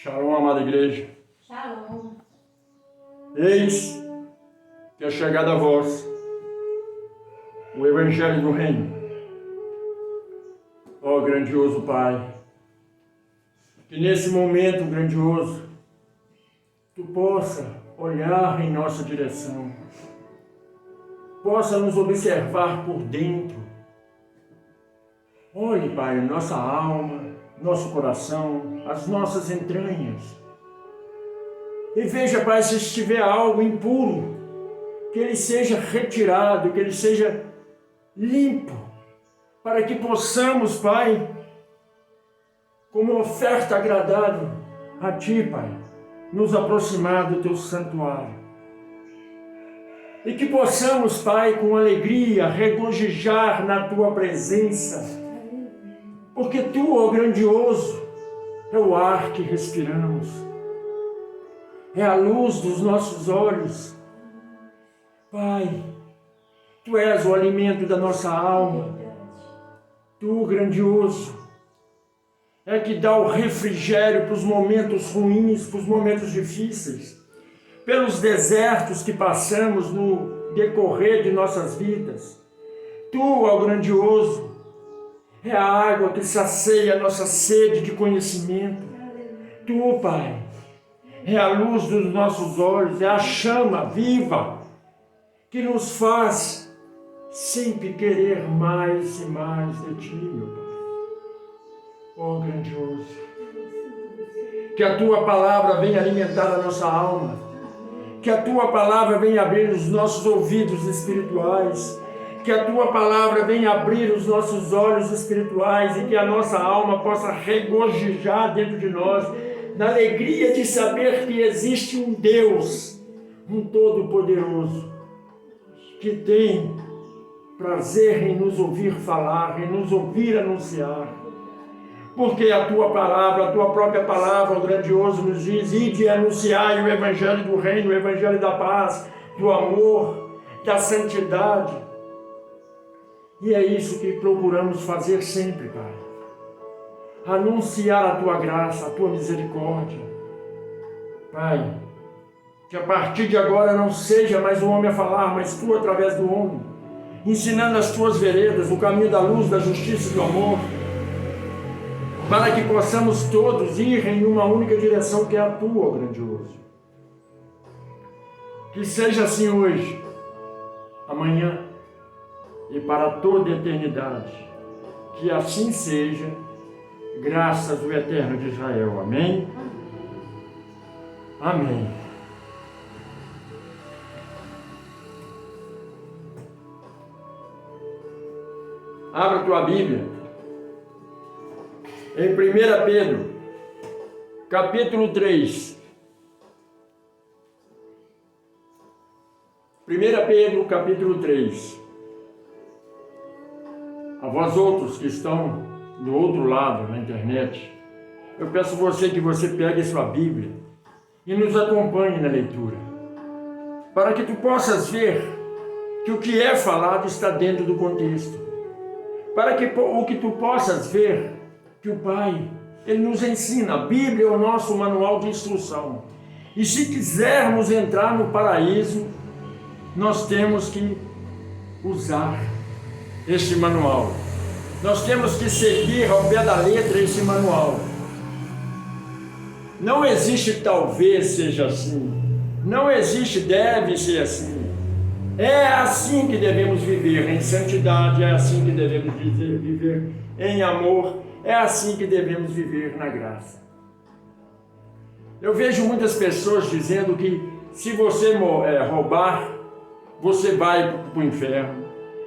Shalom, amada igreja. Shalom. Eis que é chegado a vós o Evangelho do Reino. Ó grandioso Pai, que nesse momento grandioso Tu possa olhar em nossa direção, possa nos observar por dentro. Olhe, Pai, nossa alma, nosso coração, as nossas entranhas. E veja, Pai, se estiver algo impuro, que ele seja retirado, que ele seja limpo, para que possamos, Pai, como oferta agradável a Ti, Pai, nos aproximar do Teu santuário. E que possamos, Pai, com alegria, regozijar na Tua presença, porque Tu, ó grandioso, é o ar que respiramos, é a luz dos nossos olhos. Pai, Tu és o alimento da nossa alma. Tu, grandioso, é que dá o refrigério para os momentos ruins, para os momentos difíceis, pelos desertos que passamos no decorrer de nossas vidas. Tu, ó grandioso, é a água que sacia a nossa sede de conhecimento. Tu, Pai, é a luz dos nossos olhos, é a chama viva que nos faz sempre querer mais e mais de Ti, meu Pai. Ó grandioso, que a Tua palavra venha alimentar a nossa alma, que a Tua palavra venha abrir os nossos ouvidos espirituais, que a Tua palavra venha abrir os nossos olhos espirituais e que a nossa alma possa regozijar dentro de nós, na alegria de saber que existe um Deus, um Todo-Poderoso, que tem prazer em nos ouvir falar, em nos ouvir anunciar. Porque a Tua palavra, a Tua própria palavra, o grandioso, nos diz: ide e anunciai o Evangelho do Reino, o Evangelho da paz, do amor, da santidade. E é isso que procuramos fazer sempre, Pai. Anunciar a Tua graça, a Tua misericórdia. Pai, que a partir de agora não seja mais o homem a falar, mas Tu através do homem, ensinando as Tuas veredas, o caminho da luz, da justiça e do amor, para que possamos todos ir em uma única direção, que é a Tua, grandioso. Que seja assim hoje, amanhã e para toda a eternidade. Que assim seja, graças ao Eterno de Israel. Amém? Amém. Abra a tua Bíblia em 1 Pedro, capítulo 3. 1 Pedro, capítulo 3. A vós outros que estão do outro lado na internet, eu peço você que você pegue sua Bíblia e nos acompanhe na leitura, para que tu possas ver que o que é falado está dentro do contexto, para que o que tu possas ver que o Pai, Ele nos ensina. A Bíblia é o nosso manual de instrução, e se quisermos entrar no paraíso, nós temos que usar este manual. Nós temos que seguir ao pé da letra esse manual. Não existe talvez seja assim. Não existe deve ser assim. É assim que devemos viver em santidade, é assim que devemos viver em amor, é assim que devemos viver na graça. Eu vejo muitas pessoas dizendo que se você roubar, você vai para o inferno.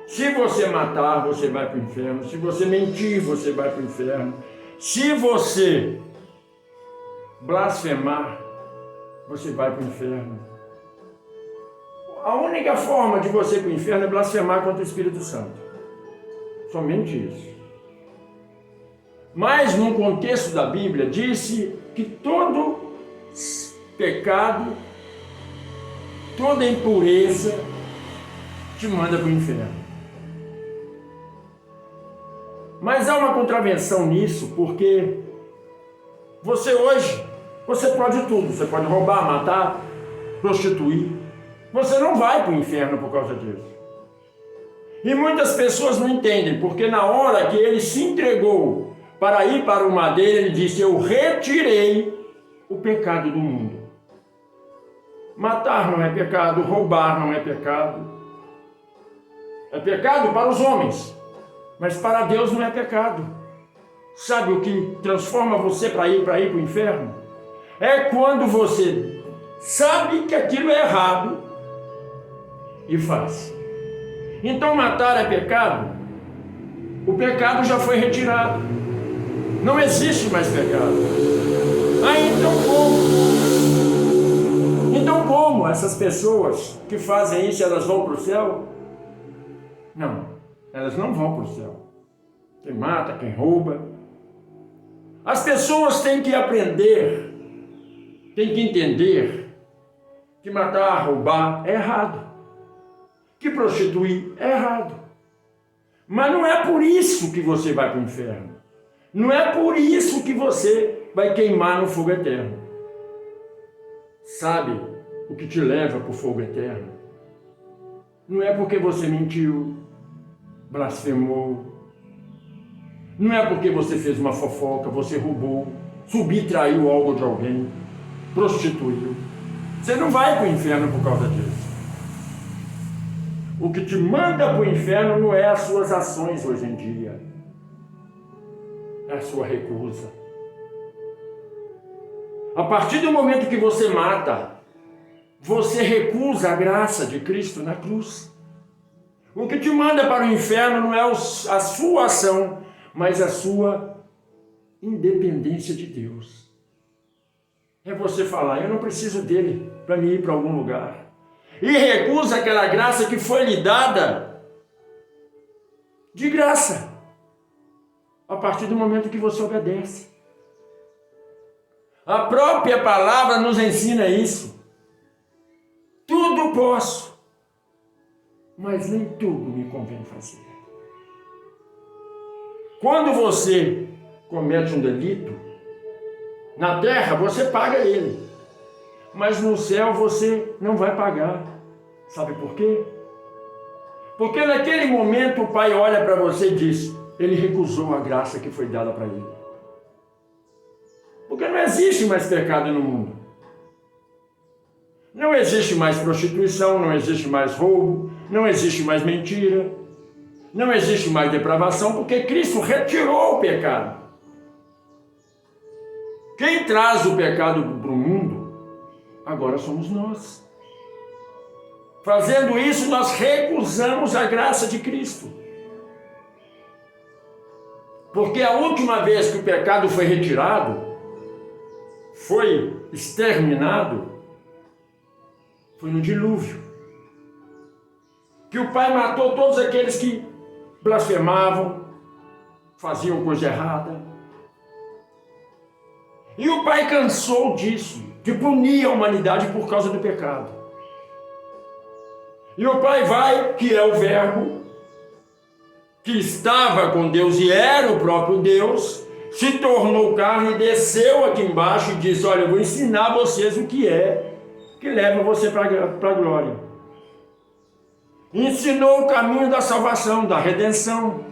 Se você matar, você vai para o inferno. Se você mentir, você vai para o inferno. Se você blasfemar, você vai para o inferno. A única forma de você ir para o inferno é blasfemar contra o Espírito Santo. Somente isso. Mas, no contexto da Bíblia, disse que todo pecado, toda impureza te manda para o inferno. Mas há uma contravenção nisso, porque você hoje Você pode tudo, você pode roubar, matar, prostituir. Você não vai para o inferno por causa disso. E muitas pessoas não entendem, porque na hora que ele se entregou para ir para o madeiro, ele disse: eu retirei o pecado do mundo. Matar não é pecado, roubar não é pecado. É pecado para os homens, mas para Deus não é pecado. Sabe o que transforma você para ir para o inferno? É quando você sabe que aquilo é errado e faz. Então matar é pecado? O pecado já foi retirado. Não existe mais pecado. Então como? Então como essas pessoas que fazem isso, elas vão para o céu? Não, elas não vão para o céu. Quem mata, quem rouba. As pessoas têm que aprender, têm que entender que matar, roubar é errado. Que prostituir é errado. Mas não é por isso que você vai para o inferno. Não é por isso que você vai queimar no fogo eterno. Sabe o que te leva para o fogo eterno? Não é porque você mentiu, blasfemou. Não é porque você fez uma fofoca, você roubou, subtraiu algo de alguém, prostituiu. Você não vai para o inferno por causa disso. O que te manda para o inferno não é as suas ações hoje em dia. É a sua recusa. A partir do momento que você mata, você recusa a graça de Cristo na cruz. O que te manda para o inferno não é a sua ação, mas a sua independência de Deus. É você falar: eu não preciso dele para me ir para algum lugar. E recusa aquela graça que foi lhe dada de graça, a partir do momento que você obedece. A própria palavra nos ensina isso. Tudo posso, mas nem tudo me convém fazer. Quando você comete um delito, na terra você paga ele, mas no céu você não vai pagar. Sabe por quê? Porque naquele momento o Pai olha para você e diz: ele recusou a graça que foi dada para ele. Porque não existe mais pecado no mundo. Não existe mais prostituição, não existe mais roubo, não existe mais mentira, não existe mais depravação, porque Cristo retirou o pecado. Quem traz o pecado para o mundo, agora somos nós. Fazendo isso, nós recusamos a graça de Cristo. Porque a última vez que o pecado foi retirado, foi exterminado, foi no dilúvio. Que o Pai matou todos aqueles que blasfemavam, faziam coisa errada. E o Pai cansou disso, de punir a humanidade por causa do pecado. E o Pai vai, que é o Verbo, que estava com Deus e era o próprio Deus, se tornou carne e desceu aqui embaixo e disse: olha, eu vou ensinar vocês o que é que leva você para a glória. Ensinou o caminho da salvação, da redenção.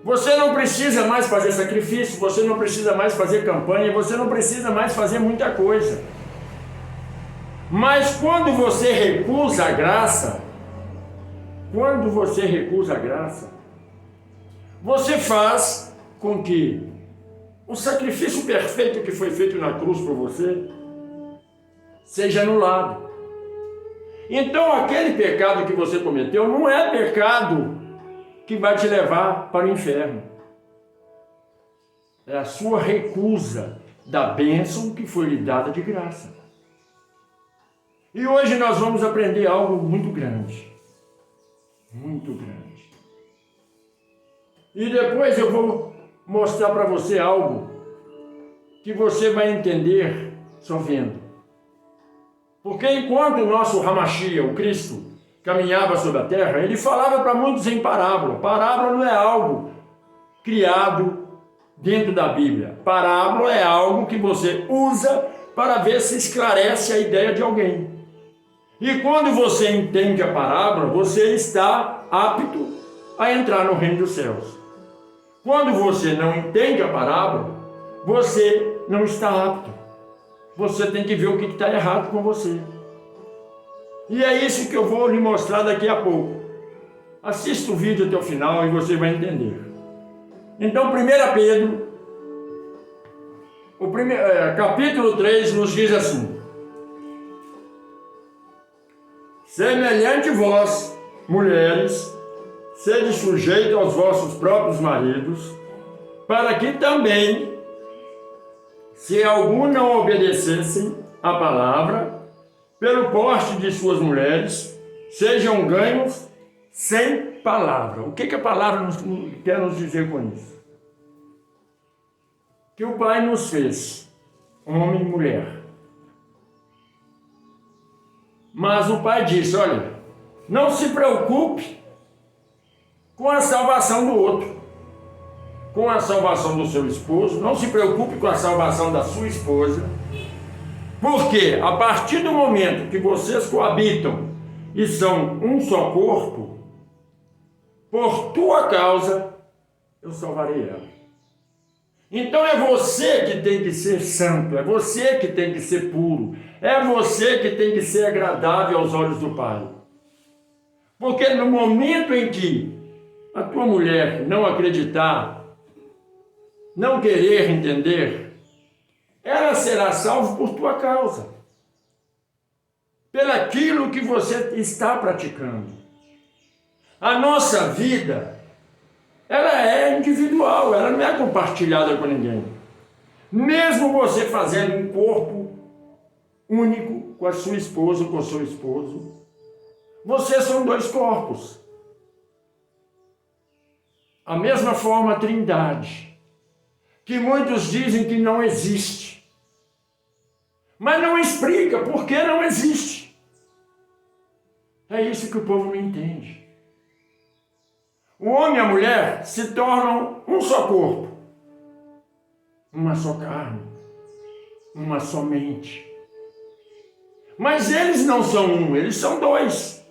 Você não precisa mais fazer sacrifício, você não precisa mais fazer campanha, você não precisa mais fazer muita coisa. Mas quando você recusa a graça, você faz com que o sacrifício perfeito que foi feito na cruz por você seja anulado. Então aquele pecado que você cometeu não é pecado que vai te levar para o inferno. É a sua recusa da bênção que foi lhe dada de graça. E hoje nós vamos aprender algo muito grande. Muito grande. E depois eu vou mostrar para você algo que você vai entender só vendo. Porque enquanto o nosso Hamashia, o Cristo, caminhava sobre a terra, ele falava para muitos em parábola. Parábola não é algo criado dentro da Bíblia. Parábola é algo que você usa para ver se esclarece a ideia de alguém. E quando você entende a parábola, você está apto a entrar no reino dos céus. Quando você não entende a parábola, você não está apto. Você tem que ver o que está errado com você. E é isso que eu vou lhe mostrar daqui a pouco. Assista o vídeo até o final e você vai entender. Então, 1 Pedro, capítulo 3, nos diz assim: semelhante vós, mulheres, sede sujeitos aos vossos próprios maridos, para que também, se algum não obedecessem à palavra, pelo porte de suas mulheres, sejam ganhos sem palavra. O que a palavra quer nos dizer com isso? Que o Pai nos fez, homem e mulher. Mas o Pai disse, olha, não se preocupe com a salvação do outro, com a salvação do seu esposo, não se preocupe com a salvação da sua esposa, porque a partir do momento que vocês coabitam e são um só corpo, por tua causa eu salvarei ela. Então é você que tem que ser santo, é você que tem que ser puro, é você que tem que ser agradável aos olhos do Pai. Porque no momento em que a tua mulher não acreditar, não querer entender, ela será salva por tua causa, pelaquilo que você está praticando. A nossa vida, ela é individual, ela não é compartilhada com ninguém. Mesmo você fazendo um corpo único com a sua esposa, com o seu esposo, vocês são dois corpos. A mesma forma a Trindade, que muitos dizem que não existe. Mas não explica por que não existe. É isso que o povo não entende. O homem e a mulher se tornam um só corpo, uma só carne, uma só mente. Mas eles não são um, eles são dois.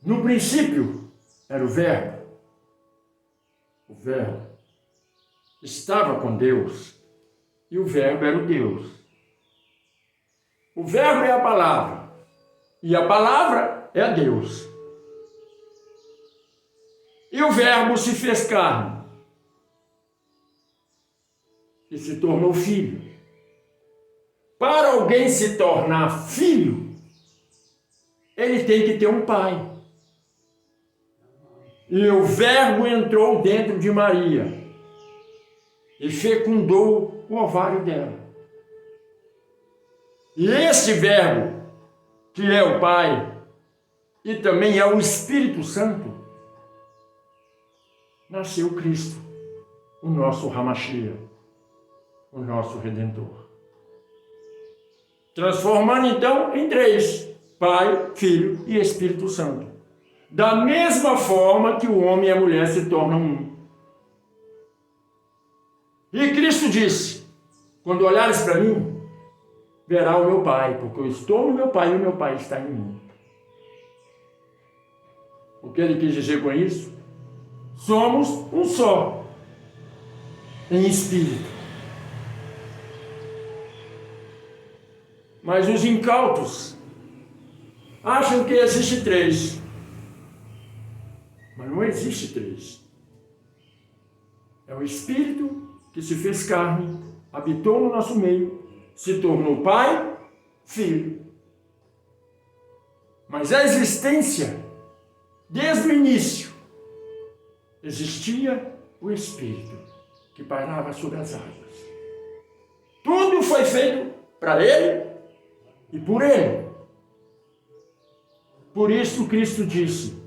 No princípio era o Verbo. O Verbo estava com Deus e o Verbo era o Deus. O Verbo é a palavra e a palavra é Deus. E o Verbo se fez carne e se tornou filho. Para alguém se tornar filho, ele tem que ter um pai. E o Verbo entrou dentro de Maria e fecundou o ovário dela. E esse Verbo, que é o Pai e também é o Espírito Santo, nasceu Cristo, o nosso Hamashia, o nosso Redentor. Transformando então em três: Pai, Filho e Espírito Santo. Da mesma forma que o homem e a mulher se tornam um. E Cristo disse, quando olhares para mim, verá o meu Pai, porque eu estou no meu Pai e o meu Pai está em mim. O que ele quis dizer com isso? Somos um só, em espírito. Mas os incautos acham que existe três. Mas não existe três. É o Espírito que se fez carne, habitou no nosso meio, se tornou Pai, Filho. Mas a existência, desde o início, existia o Espírito que pairava sobre as águas. Tudo foi feito para Ele e por Ele. Por isso Cristo disse: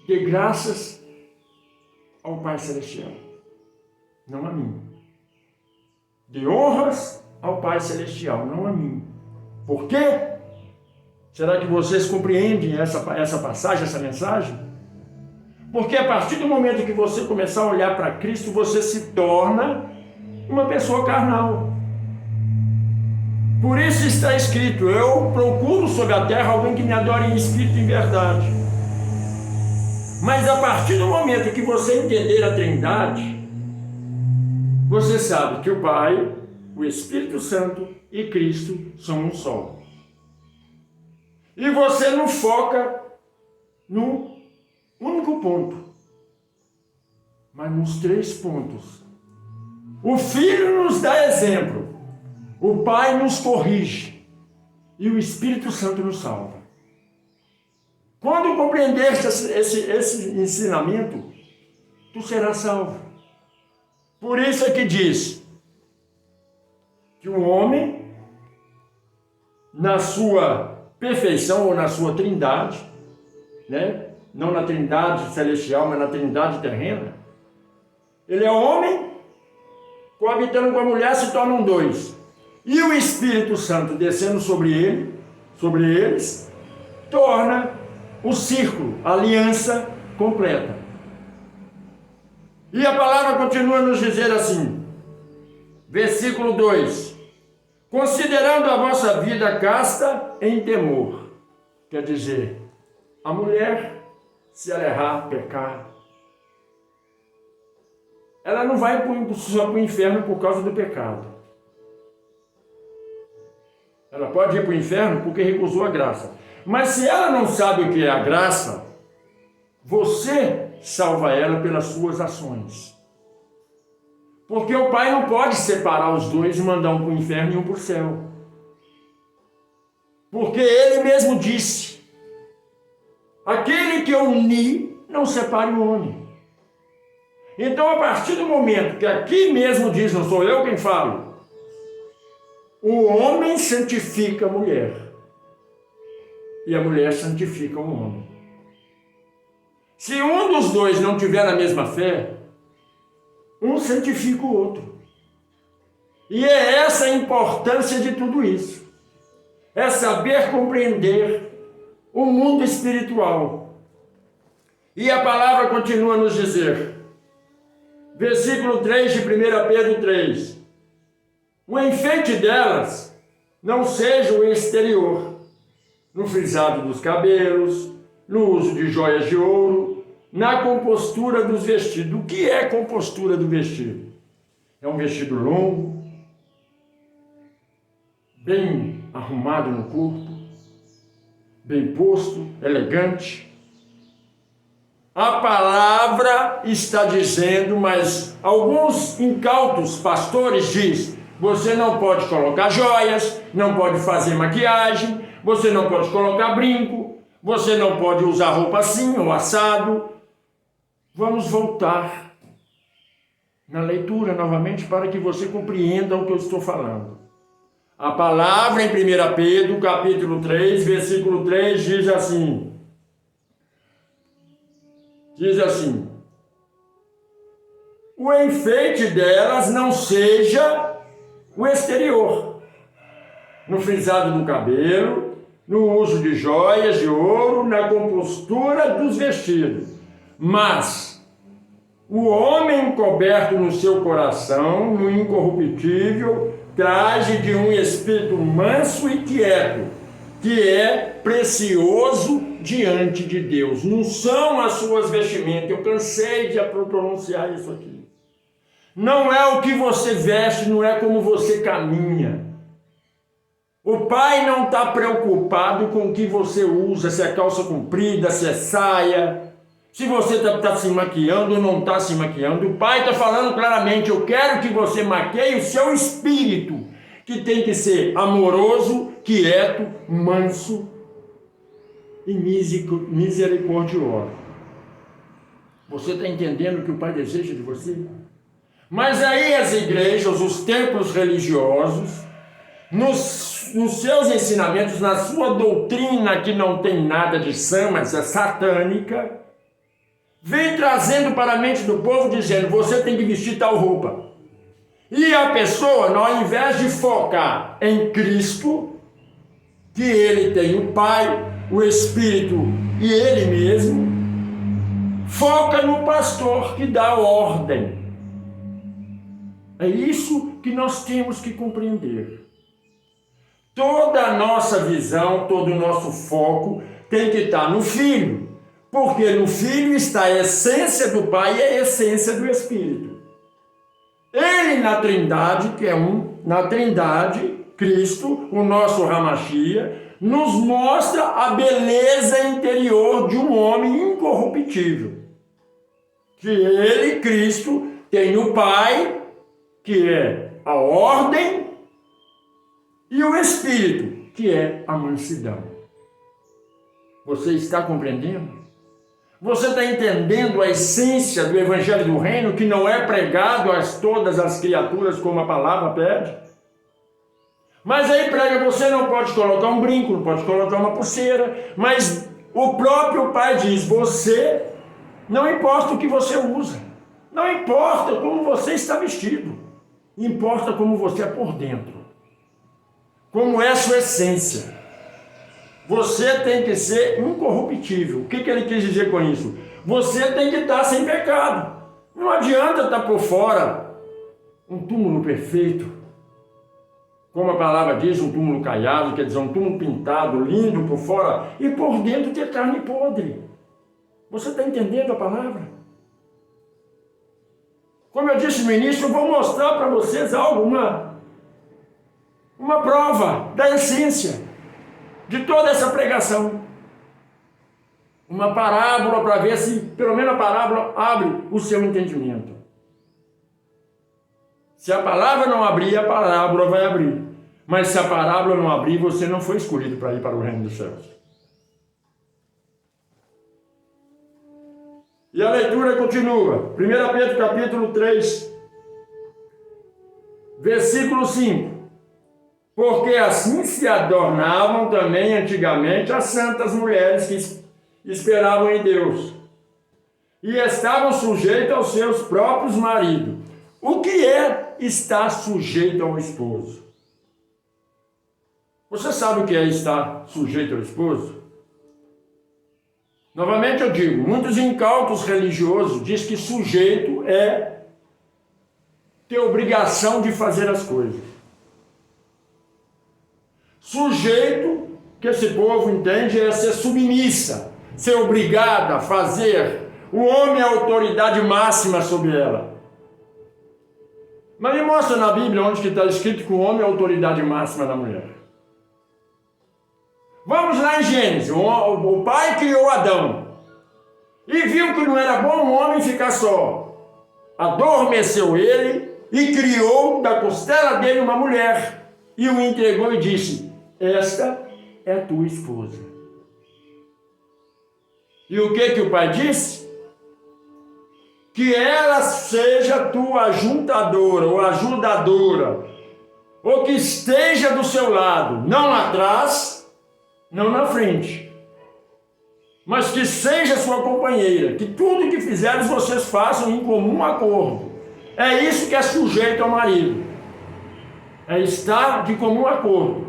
dê graças ao Pai Celestial, não a mim. Dê honras ao Pai Celestial, não a mim. Por quê? Será que vocês compreendem essa passagem, essa mensagem? Porque a partir do momento que você começar a olhar para Cristo, você se torna uma pessoa carnal. Por isso está escrito: eu procuro sobre a terra alguém que me adore em espírito e em verdade. Mas a partir do momento que você entender a Trindade, você sabe que o Pai, o Espírito Santo e Cristo são um só. E você não foca no único ponto, mas nos 3 pontos. O Filho nos dá exemplo, o Pai nos corrige e o Espírito Santo nos salva. Quando compreendeste esse ensinamento, tu serás salvo. Por isso é que diz que o homem, na sua perfeição ou na sua trindade, né? Não na trindade celestial, mas na trindade terrena, ele é homem, coabitando com a mulher, se tornam 2. E o Espírito Santo descendo sobre eles, torna o círculo, a aliança completa. E a palavra continua a nos dizer assim, versículo 2: considerando a vossa vida casta em temor. Quer dizer, a mulher, se ela errar, pecar, ela não vai só para o inferno por causa do pecado. Ela pode ir para o inferno porque recusou a graça. Mas se ela não sabe o que é a graça, você salva ela pelas suas ações. Porque o Pai não pode separar os 2 e mandar um para o inferno e um para o céu. Porque Ele mesmo disse: aquele que eu uni, não separe o homem. Então, a partir do momento que aqui mesmo diz, não sou eu quem falo, o homem santifica a mulher e a mulher santifica o homem. Se um dos 2 não tiver a mesma fé, um santifica o outro. E é essa a importância de tudo isso. É saber compreender o mundo espiritual. E a palavra continua a nos dizer, versículo 3 de 1 Pedro 3: o enfeite delas não seja o exterior, no frisado dos cabelos, no uso de joias de ouro, na compostura dos vestidos. O que é compostura do vestido? É um vestido longo, bem arrumado no corpo, bem posto, elegante. A palavra está dizendo, mas alguns incautos pastores dizem: você não pode colocar joias, não pode fazer maquiagem, você não pode colocar brinco, você não pode usar roupa assim ou assado. Vamos voltar na leitura novamente para que você compreenda o que eu estou falando. A palavra em 1 Pedro, capítulo 3, versículo 3, diz assim, o enfeite delas não seja o exterior, no frisado do cabelo, no uso de joias de ouro, na compostura dos vestidos, mas o homem coberto no seu coração, no incorruptível traje de um espírito manso e quieto, que é precioso diante de Deus. Não são as suas vestimentas, eu cansei de pronunciar isso aqui. Não é o que você veste, não é como você caminha. O Pai não está preocupado com o que você usa, se é calça comprida, se é saia, se você está se maquiando ou não está se maquiando. O Pai está falando claramente: eu quero que você maqueie o seu espírito, que tem que ser amoroso, quieto, manso e misericordioso. Você está entendendo o que o Pai deseja de você? Mas aí as igrejas, os templos religiosos, nos seus ensinamentos, na sua doutrina que não tem nada de sã, mas é satânica, vem trazendo para a mente do povo dizendo: você tem que vestir tal roupa. E a pessoa, ao invés de focar em Cristo, que ele tem o Pai, o Espírito e ele mesmo, foca no pastor que dá ordem. É isso que nós temos que compreender. Toda a nossa visão, todo o nosso foco tem que estar no Filho, porque no Filho está a essência do Pai e a essência do Espírito. Ele na Trindade, que é na Trindade, Cristo, o nosso Ramachia, nos mostra a beleza interior de um homem incorruptível. Que ele, Cristo, tem o Pai, que é a ordem, e o Espírito, que é a mansidão. Você está compreendendo? Você está entendendo a essência do Evangelho do Reino, que não é pregado a todas as criaturas como a palavra pede? Mas aí prega, você não pode colocar um brinco, não pode colocar uma pulseira, mas o próprio Pai diz, você, não importa o que você usa, não importa como você está vestido, importa como você é por dentro. Como é a sua essência. Você tem que ser incorruptível. O que ele quis dizer com isso? Você tem que estar sem pecado. Não adianta estar por fora um túmulo perfeito. Como a palavra diz, um túmulo caiado, quer dizer, um túmulo pintado, lindo por fora, e por dentro ter carne podre. Você está entendendo a palavra? Como eu disse no início, eu vou mostrar para vocês algo, uma prova da essência de toda essa pregação. Uma parábola para ver se, pelo menos a parábola abre o seu entendimento. Se a palavra não abrir, a parábola vai abrir. Mas se a parábola não abrir, você não foi escolhido para ir para o reino dos céus. E a leitura continua. 1 Pedro capítulo 3, versículo 5. Porque assim se adornavam também antigamente as santas mulheres que esperavam em Deus e estavam sujeitas aos seus próprios maridos. O que é estar sujeito ao esposo? Você sabe o que é estar sujeito ao esposo? Novamente eu digo, muitos incautos religiosos dizem que sujeito é ter obrigação de fazer as coisas. Sujeito, que esse povo entende, é ser submissa, ser obrigada a fazer. O homem é a autoridade máxima sobre ela. Mas me mostra na Bíblia onde que está escrito que o homem é a autoridade máxima da mulher. Vamos lá em Gênesis. O pai criou Adão e viu que não era bom o homem ficar só. Adormeceu ele e criou da costela dele uma mulher e o entregou e disse: esta é a tua esposa. E o que o pai disse? Que ela seja tua ajuntadora ou ajudadora, ou que esteja do seu lado, não atrás, não na frente, mas que seja sua companheira, que tudo que fizeres vocês façam em comum acordo. É isso que é sujeito ao marido, é estar de comum acordo,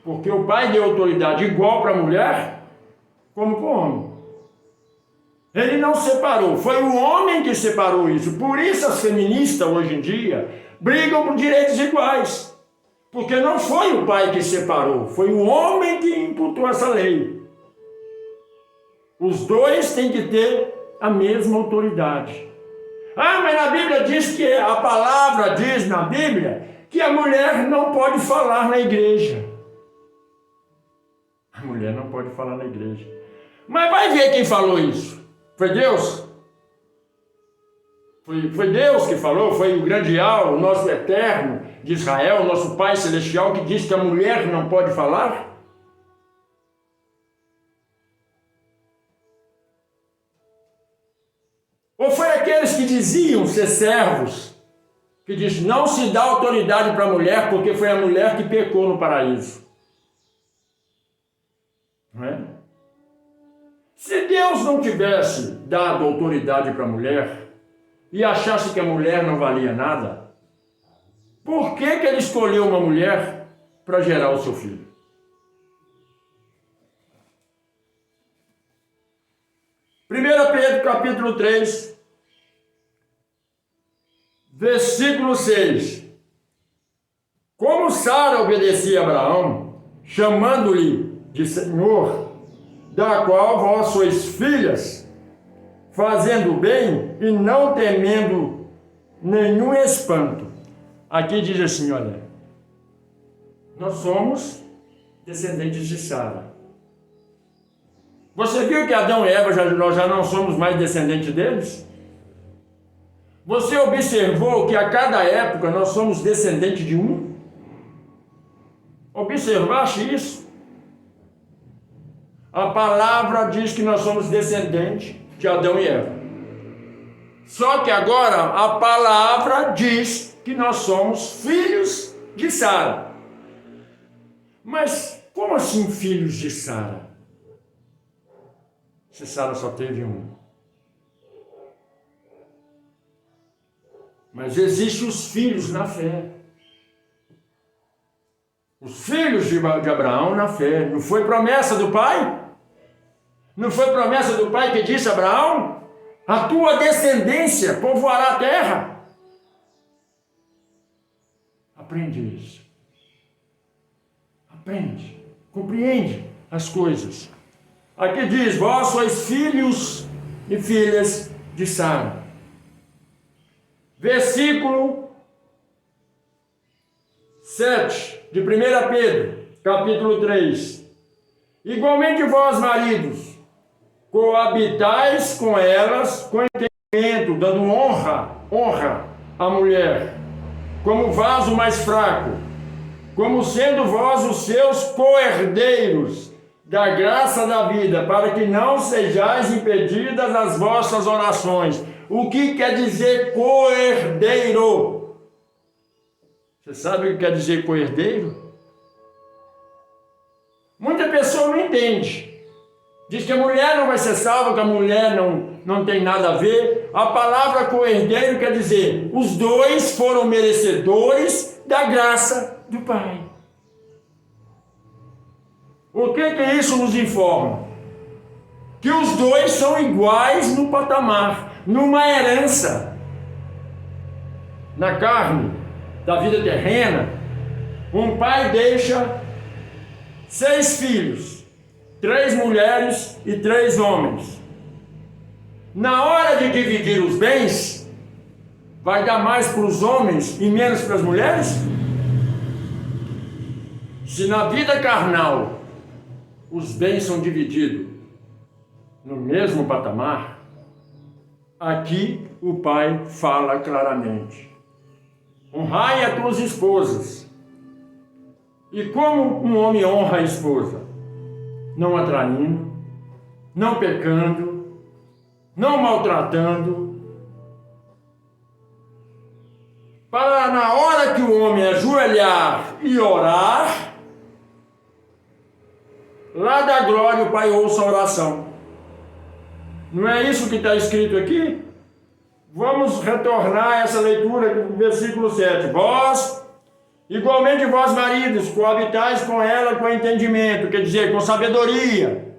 porque o pai deu autoridade igual para a mulher como para o homem. Ele não separou, foi o homem que separou isso. Por isso as feministas hoje em dia brigam por direitos iguais, porque não foi o pai que separou, foi o homem que imputou essa lei. Os dois têm que ter a mesma autoridade. Ah, mas na Bíblia diz que a palavra diz na Bíblia que a mulher não pode falar na igreja. A mulher não pode falar na igreja. Mas vai ver quem falou isso. Foi Deus? Foi Deus que falou, foi o grande Al, o nosso eterno de Israel, o nosso Pai Celestial, que disse que a mulher não pode falar? Ou foi aqueles que diziam ser servos, que diz não se dá autoridade para a mulher porque foi a mulher que pecou no paraíso? Não é? Se Deus não tivesse dado autoridade para a mulher e achasse que a mulher não valia nada, por que ele escolheu uma mulher para gerar o seu filho? 1 Pedro capítulo 3, versículo 6. Como Sara obedecia a Abraão, chamando-lhe de Senhor, da qual vós sois filhas, fazendo o bem e não temendo nenhum espanto. Aqui diz assim, olha, nós somos descendentes de Sara. Você viu que Adão e Eva, nós já não somos mais descendentes deles? Você observou que a cada época nós somos descendentes de um? Observaste isso? A palavra diz que nós somos descendentes de Adão e Eva. Só que agora a palavra diz que nós somos filhos de Sara. Mas como assim filhos de Sara? Se Sara só teve um. Mas existem os filhos na fé. Os filhos de Abraão na fé. Não foi promessa do pai? Não foi promessa do pai que disse a Abraão? A tua descendência povoará a terra. Aprende isso. Aprende. Compreende as coisas. Aqui diz, vós sois filhos e filhas de Sara. Versículo 7 de 1 Pedro, capítulo 3. Igualmente vós, maridos, coabitais com elas com entendimento, dando honra à mulher, como vaso mais fraco, como sendo vós os seus co-herdeiros da graça da vida, para que não sejais impedidas as vossas orações. O que quer dizer co-herdeiro? Você sabe o que quer dizer co-herdeiro? Muita pessoa não entende. Diz que a mulher não vai ser salva, que a mulher não tem nada a ver. A palavra co-herdeiro quer dizer, os dois foram merecedores da graça do Pai. O que isso nos informa? Que os dois são iguais no patamar, numa herança. Na carne da vida terrena, um pai deixa 6 filhos, 3 mulheres e 3 homens. Na hora de dividir os bens, vai dar mais para os homens e menos para as mulheres? Se na vida carnal os bens são divididos no mesmo patamar, aqui o pai fala claramente: honrai as tuas esposas. E como um homem honra a esposa? Não a traindo, não pecando, não maltratando, para na hora que o homem ajoelhar e orar, lá da glória o Pai ouça a oração. Não é isso que está escrito aqui? Vamos retornar a essa leitura do versículo 7. Vós, igualmente vós maridos, coabitais com ela com entendimento, quer dizer, com sabedoria,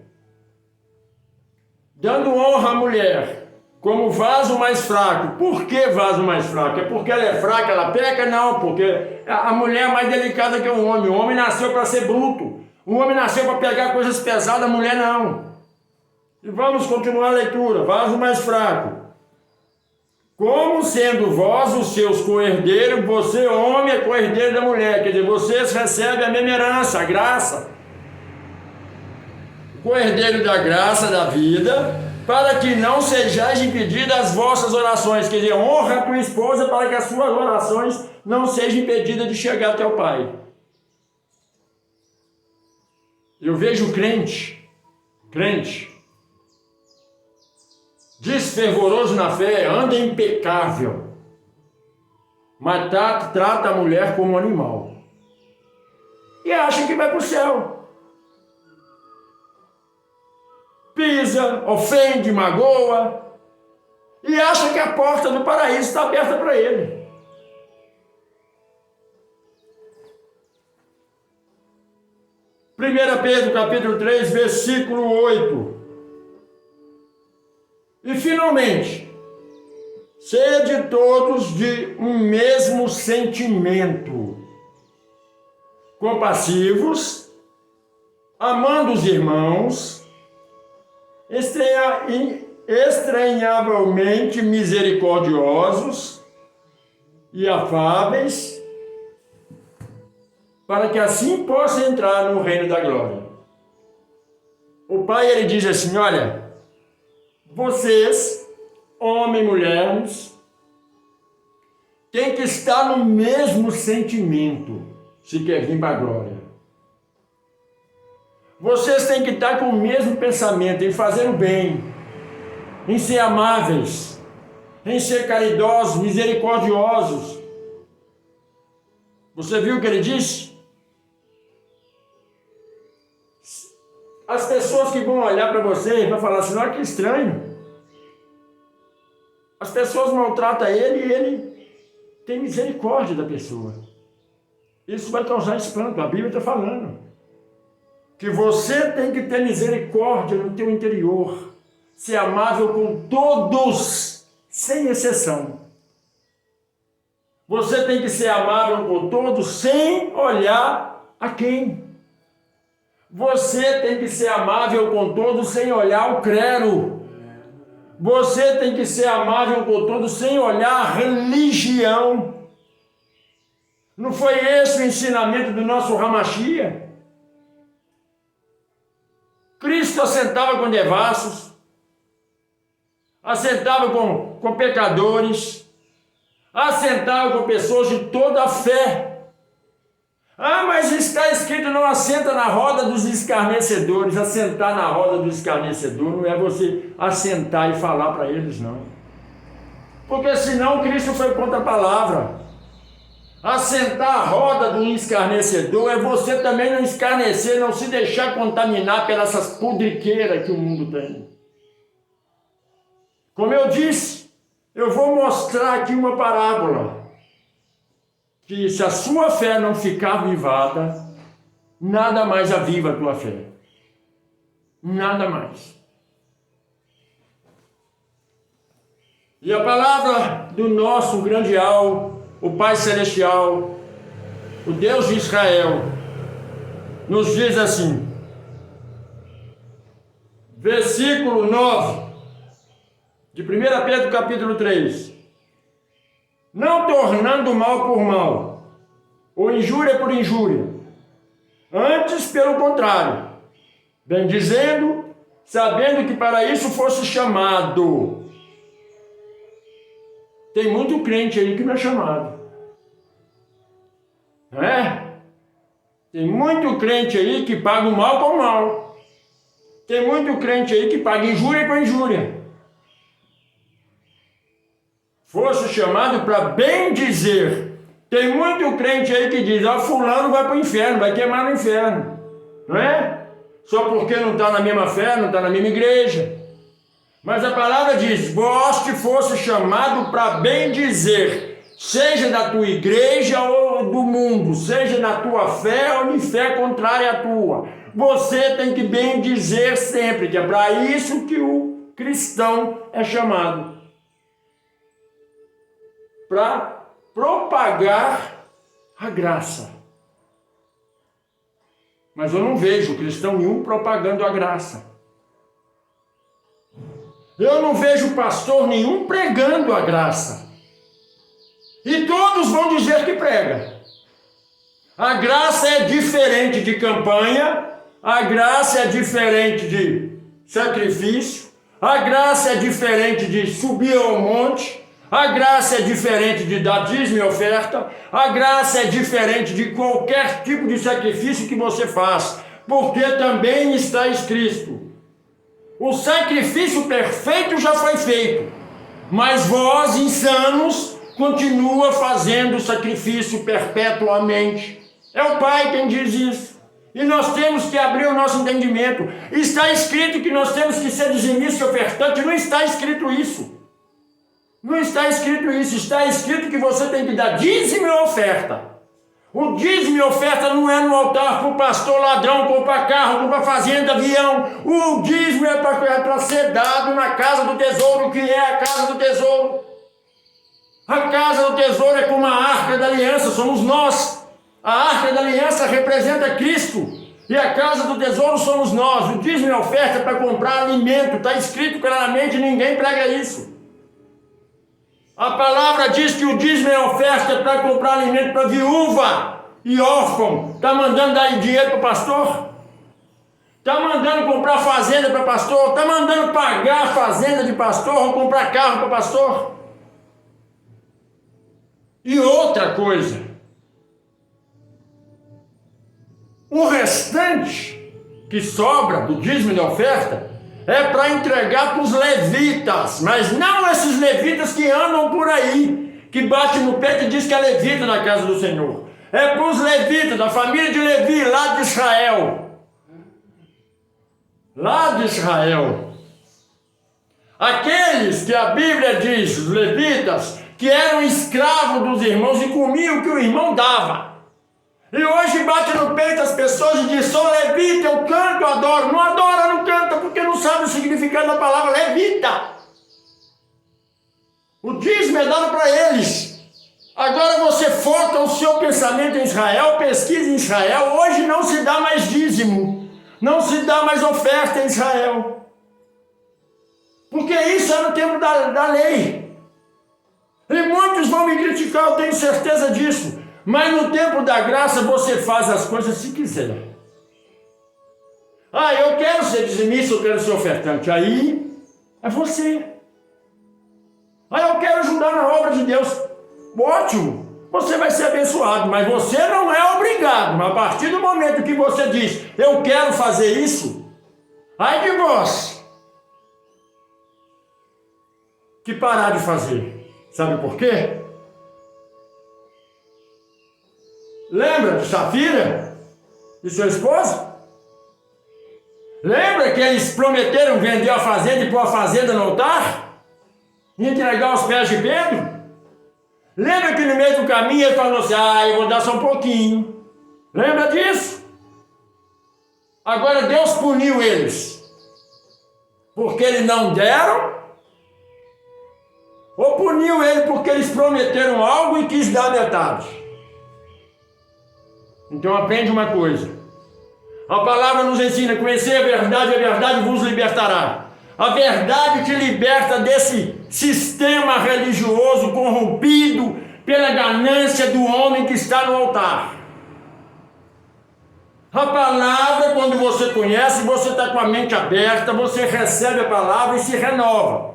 dando honra à mulher, como vaso mais fraco. Por que vaso mais fraco? É porque ela é fraca, ela peca? Não, porque a mulher é mais delicada que o homem. O homem nasceu para ser bruto. O homem nasceu para pegar coisas pesadas, a mulher não. E vamos continuar a leitura. Vaso mais fraco. Como sendo vós os seus co-herdeiros, você, homem, é co-herdeiro da mulher. Quer dizer, vocês recebem a mesma herança, a graça. Co-herdeiro da graça da vida, para que não sejais impedidas as vossas orações. Quer dizer, honra a tua esposa para que as suas orações não sejam impedidas de chegar até o Pai. Eu vejo crente, desfervoroso na fé, anda impecável, mas trata a mulher como um animal. E acha que vai para o céu. Pisa, ofende, magoa, e acha que a porta do paraíso está aberta para ele. Primeira Pedro, capítulo 3, versículo 8. E finalmente, sede todos de um mesmo sentimento, compassivos, amando os irmãos, estranhavelmente misericordiosos e afáveis, para que assim possa entrar no reino da glória. O Pai, ele diz assim, olha, vocês, homens e mulheres, têm que estar no mesmo sentimento, se quer vir para a glória. Vocês têm que estar com o mesmo pensamento, em fazer o bem, em ser amáveis, em ser caridosos, misericordiosos. Você viu o que ele disse? As pessoas que vão olhar para você e vão falar assim, olha que estranho. As pessoas maltratam ele e ele tem misericórdia da pessoa. Isso vai causar espanto, a Bíblia está falando. Que você tem que ter misericórdia no teu interior, ser amável com todos, sem exceção. Você tem que ser amável com todos, sem olhar a quem. Você tem que ser amável com todos, sem olhar o clero. Você tem que ser amável com todos, sem olhar a religião. Não foi esse o ensinamento do nosso Ramachia? Cristo assentava com devassos, assentava com pecadores, assentava com pessoas de toda a fé. Ah, mas está escrito, não assenta na roda dos escarnecedores. Assentar na roda do escarnecedor não é você assentar e falar para eles, não. Porque senão Cristo foi contra a palavra. Assentar a roda do escarnecedor é você também não escarnecer, não se deixar contaminar pelas essas pudriqueiras que o mundo tem. Como eu disse, eu vou mostrar aqui uma parábola, que se a sua fé não ficar avivada, nada mais aviva a tua fé. Nada mais. E a palavra do nosso grande alvo, o Pai Celestial, o Deus de Israel, nos diz assim, versículo 9, de 1 Pedro capítulo 3, não tornando mal por mal, ou injúria por injúria, antes pelo contrário, bem dizendo, sabendo que para isso fosse chamado. Tem muito crente aí que não é chamado. Não é? Tem muito crente aí que paga o mal com o mal. Tem muito crente aí que paga injúria com injúria. Fosse chamado para bem dizer. Tem muito crente aí que diz, ó, fulano vai para o inferno, vai queimar no inferno. Não é? Só porque não está na mesma fé, não está na mesma igreja. Mas a palavra diz, vós que fosse chamado para bem dizer, seja da tua igreja ou do mundo, seja na tua fé ou em fé contrária à tua. Você tem que bem dizer sempre, que é para isso que o cristão é chamado. Para propagar a graça. Mas eu não vejo cristão nenhum propagando a graça. Eu não vejo pastor nenhum pregando a graça. E todos vão dizer que prega. A graça é diferente de campanha, a graça é diferente de sacrifício, a graça é diferente de subir ao monte, a graça é diferente de dar dízimo e oferta, a graça é diferente de qualquer tipo de sacrifício que você faz, porque também está escrito. O sacrifício perfeito já foi feito, mas vós, insanos, continua fazendo sacrifício perpetuamente. É o Pai quem diz isso. E nós temos que abrir o nosso entendimento. Está escrito que nós temos que ser dizimista e ofertante. Não está escrito isso. Não está escrito isso. Está escrito que você tem que dar dízimo e oferta. O dízimo e oferta não é no altar para o pastor ladrão comprar carro, comprar fazenda, avião. O dízimo é para ser dado na casa do tesouro, que é a casa do tesouro. A casa do tesouro é como a arca da aliança, somos nós. A arca da aliança representa Cristo. E a casa do tesouro somos nós. O dízimo e a oferta é para comprar alimento. Está escrito claramente, ninguém prega isso. A palavra diz que o dízimo e a oferta é para comprar alimento para viúva e órfão. Está mandando dar dinheiro para o pastor? Está mandando comprar fazenda para pastor? Está mandando pagar a fazenda de pastor ou comprar carro para pastor? E outra coisa, o restante que sobra do dízimo e da oferta é para entregar para os levitas, mas não esses levitas que andam por aí, que batem no peito e diz que é levita na casa do Senhor. É para os levitas, da família de Levi, lá de Israel. Lá de Israel. Aqueles que a Bíblia diz, os levitas, que eram escravos dos irmãos e comiam o que o irmão dava. E hoje bate no peito as pessoas e diz, sou levita, eu canto, eu adoro. Não adora, não canta, porque não sabe o significado da palavra levita. O dízimo é dado para eles. Agora você foca o seu pensamento em Israel, pesquisa em Israel. Hoje não se dá mais dízimo, não se dá mais oferta em Israel. Porque isso é no tempo da lei. E muitos vão me criticar, eu tenho certeza disso. Mas no tempo da graça você faz as coisas se quiser. Ah, eu quero ser dizimista, eu quero ser ofertante. Aí é você. Ah, eu quero ajudar na obra de Deus. Ótimo, você vai ser abençoado, mas você não é obrigado. A partir do momento que você diz, eu quero fazer isso, ai de vós que parar de fazer. Sabe por quê? Lembra de Safira e sua esposa? Lembra que eles prometeram vender a fazenda e pôr a fazenda no altar? E entregar aos pés de Pedro? Lembra que no meio do caminho ele falou assim, eu vou dar só um pouquinho. Lembra disso? Agora Deus puniu eles. Porque eles não deram? Ou puniu ele porque eles prometeram algo e quis dar metade? Então aprende uma coisa. A palavra nos ensina, conhecer a verdade vos libertará. A verdade te liberta desse sistema religioso corrompido pela ganância do homem que está no altar. A palavra, quando você conhece, você está com a mente aberta, você recebe a palavra e se renova.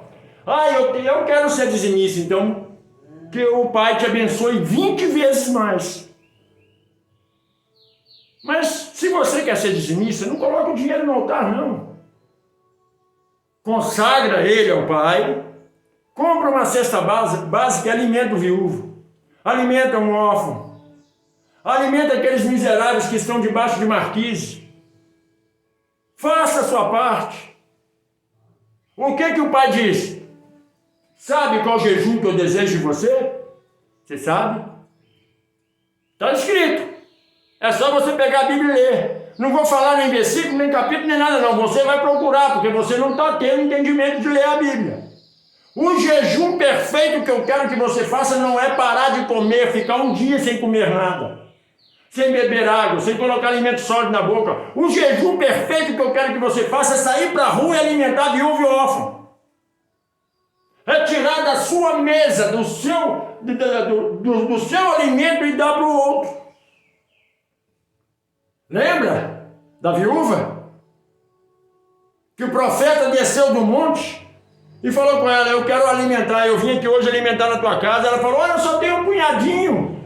Eu quero ser dizimista, então que o Pai te abençoe 20 vezes mais. Mas se você quer ser dizimista, não coloque o dinheiro no altar, não. Consagra ele ao Pai, compra uma cesta básica e alimenta o viúvo, alimenta um órfão, alimenta aqueles miseráveis que estão debaixo de marquise. Faça a sua parte. O que o Pai diz? Sabe qual jejum que eu desejo de você? Você sabe? Está escrito. É só você pegar a Bíblia e ler. Não vou falar nem versículo, nem capítulo, nem nada não. Você vai procurar, porque você não está tendo entendimento de ler a Bíblia. O jejum perfeito que eu quero que você faça não é parar de comer, ficar um dia sem comer nada. Sem beber água, sem colocar alimento sólido na boca. O jejum perfeito que eu quero que você faça é sair para a rua e alimentar viúvo e órfão. É tirar da sua mesa, do seu alimento e dar para o outro. Lembra da viúva? Que o profeta desceu do monte e falou com ela, eu quero alimentar, eu vim aqui hoje alimentar na tua casa. Ela falou, olha, eu só tenho um punhadinho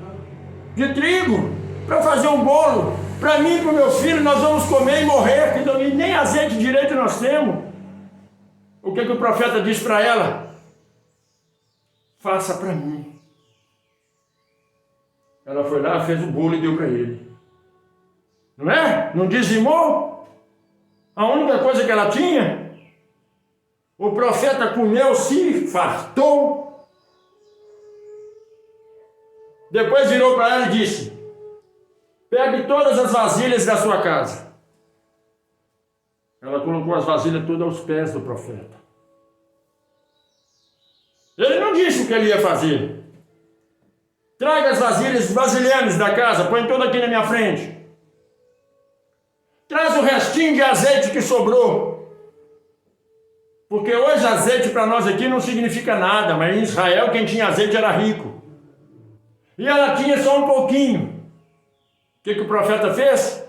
de trigo para fazer um bolo. Para mim e para o meu filho, nós vamos comer e morrer, e nem azeite direito nós temos. O que o profeta disse para ela? Faça para mim. Ela foi lá, fez o bolo e deu para ele. Não é? Não dizimou? A única coisa que ela tinha? O profeta comeu, se fartou. Depois virou para ela e disse, Pegue todas as vasilhas da sua casa. Ela colocou as vasilhas todas aos pés do profeta. Ele não disse o que ele ia fazer. Traga as vasilhas, vasilhames da casa, põe tudo aqui na minha frente. Traz o restinho de azeite que sobrou. Porque hoje azeite para nós aqui não significa nada, mas em Israel quem tinha azeite era rico. E ela tinha só um pouquinho. O que o profeta fez?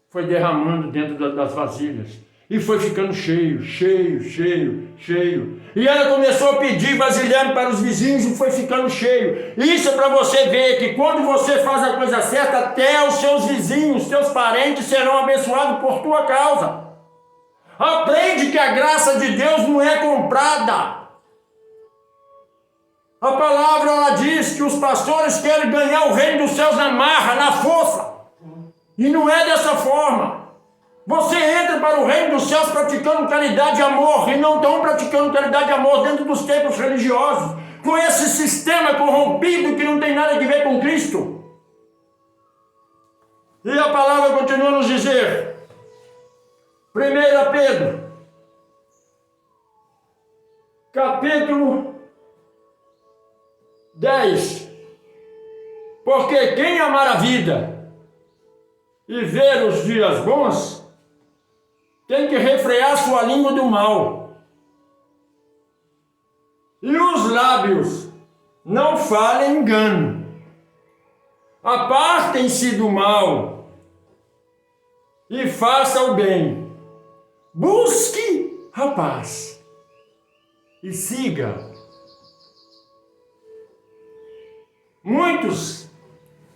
Foi derramando dentro das vasilhas. E foi ficando cheio, cheio, cheio, cheio. E ela começou a pedir vasilhame para os vizinhos e foi ficando cheio. Isso é para você ver que quando você faz a coisa certa, até os seus vizinhos, seus parentes serão abençoados por tua causa. Aprende que a graça de Deus não é comprada. A palavra ela diz que os pastores querem ganhar o reino dos céus na marra, na força. E não é dessa forma. Você entra para o reino dos céus praticando caridade e amor, e não estão praticando caridade e amor dentro dos templos religiosos, com esse sistema corrompido que não tem nada a ver com Cristo. E a palavra continua a nos dizer, 1 Pedro, capítulo 10, porque quem amar a vida e ver os dias bons, tem que refrear sua língua do mal. E os lábios não falem engano. Apartem-se do mal e faça o bem. Busque a paz e siga. Muitos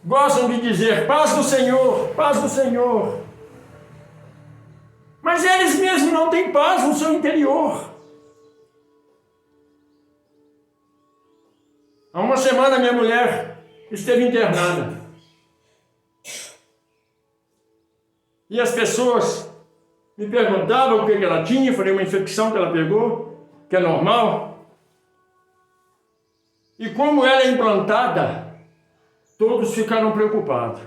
gostam de dizer paz do Senhor, paz do Senhor. Mas eles mesmos não têm paz no seu interior. Há uma semana minha mulher esteve internada. E as pessoas me perguntavam o que ela tinha. Eu falei, uma infecção que ela pegou, que é normal. E como ela é implantada, todos ficaram preocupados.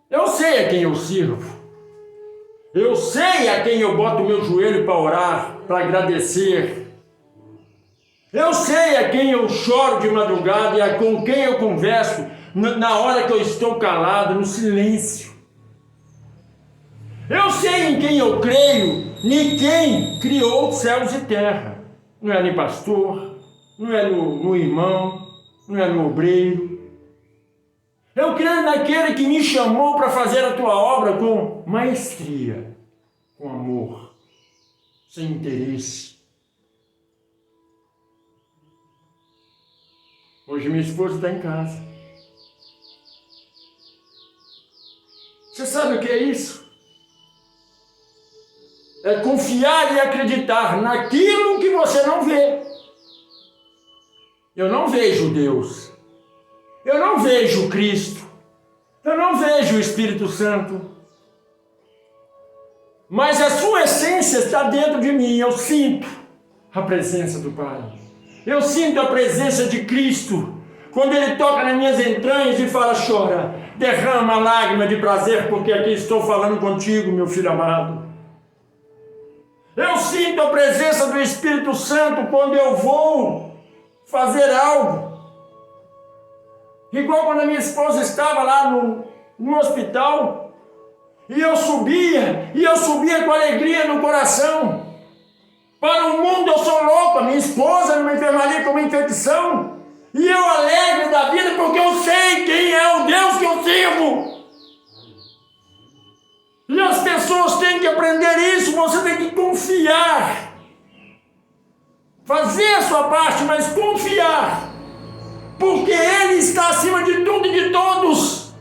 Eu sei a quem eu sirvo. Eu sei a quem eu boto o meu joelho para orar, para agradecer. Eu sei a quem eu choro de madrugada e a com quem eu converso na hora que eu estou calado, no silêncio. Eu sei em quem eu creio, em quem criou céus e terra. Não é nem pastor, não é no irmão, não é no obreiro. Eu creio naquele que me chamou para fazer a tua obra com maestria, com amor, sem interesse. Hoje minha esposa está em casa. Você sabe o que é isso? É confiar e acreditar naquilo que você não vê. Eu não vejo Deus. Eu não vejo Cristo, eu não vejo o Espírito Santo, mas a sua essência está dentro de mim. Eu sinto a presença do Pai, eu sinto a presença de Cristo, quando Ele toca nas minhas entranhas e fala, chora, derrama a lágrima de prazer, porque aqui estou falando contigo, meu filho amado. Eu sinto a presença do Espírito Santo quando eu vou fazer algo. Igual quando a minha esposa estava lá no hospital, e eu subia com alegria no coração. Para o mundo eu sou louco, a minha esposa numa enfermaria com uma infecção, e eu alegre da vida porque eu sei quem é o Deus que eu sirvo. E as pessoas têm que aprender isso, você tem que confiar. Fazer a sua parte, mas confiar. Porque Ele está acima de tudo e de todos.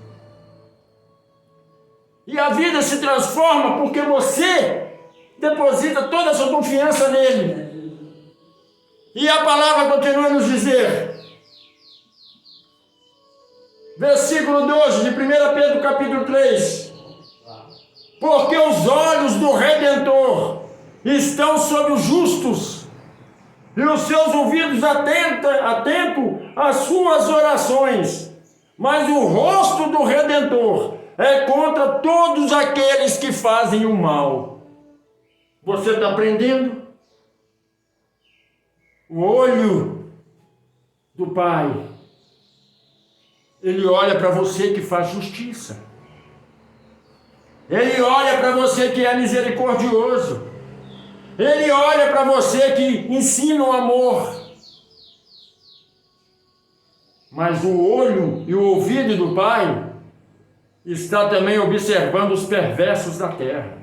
E a vida se transforma porque você deposita toda a sua confiança nele. E a palavra continua a nos dizer, versículo 12 de 1 Pedro capítulo 3, porque os olhos do Redentor estão sobre os justos, e os seus ouvidos atentos às suas orações, Mas o rosto do Redentor é contra todos aqueles que fazem o mal. Você está aprendendo? O olho do Pai, ele olha para você que faz justiça. Ele olha para você que é misericordioso. Ele olha para você que ensina o amor. Mas o olho e o ouvido do Pai está também observando os perversos da terra.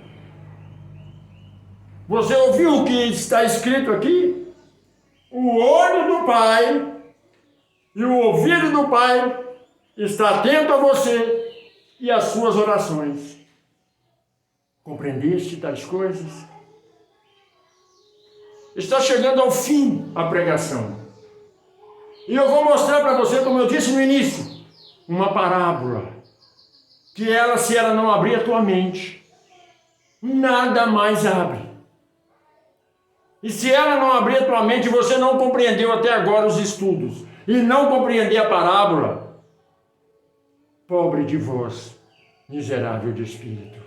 Você ouviu o que está escrito aqui? O olho do Pai e o ouvido do Pai está atento a você e às suas orações. Compreendeste tais coisas? Está chegando ao fim a pregação. E eu vou mostrar para você, como eu disse no início, uma parábola. Que ela, se ela não abrir a tua mente, nada mais abre. E se ela não abrir a tua mente, você não compreendeu até agora os estudos, e não compreender a parábola, pobre de vós, miserável de espírito.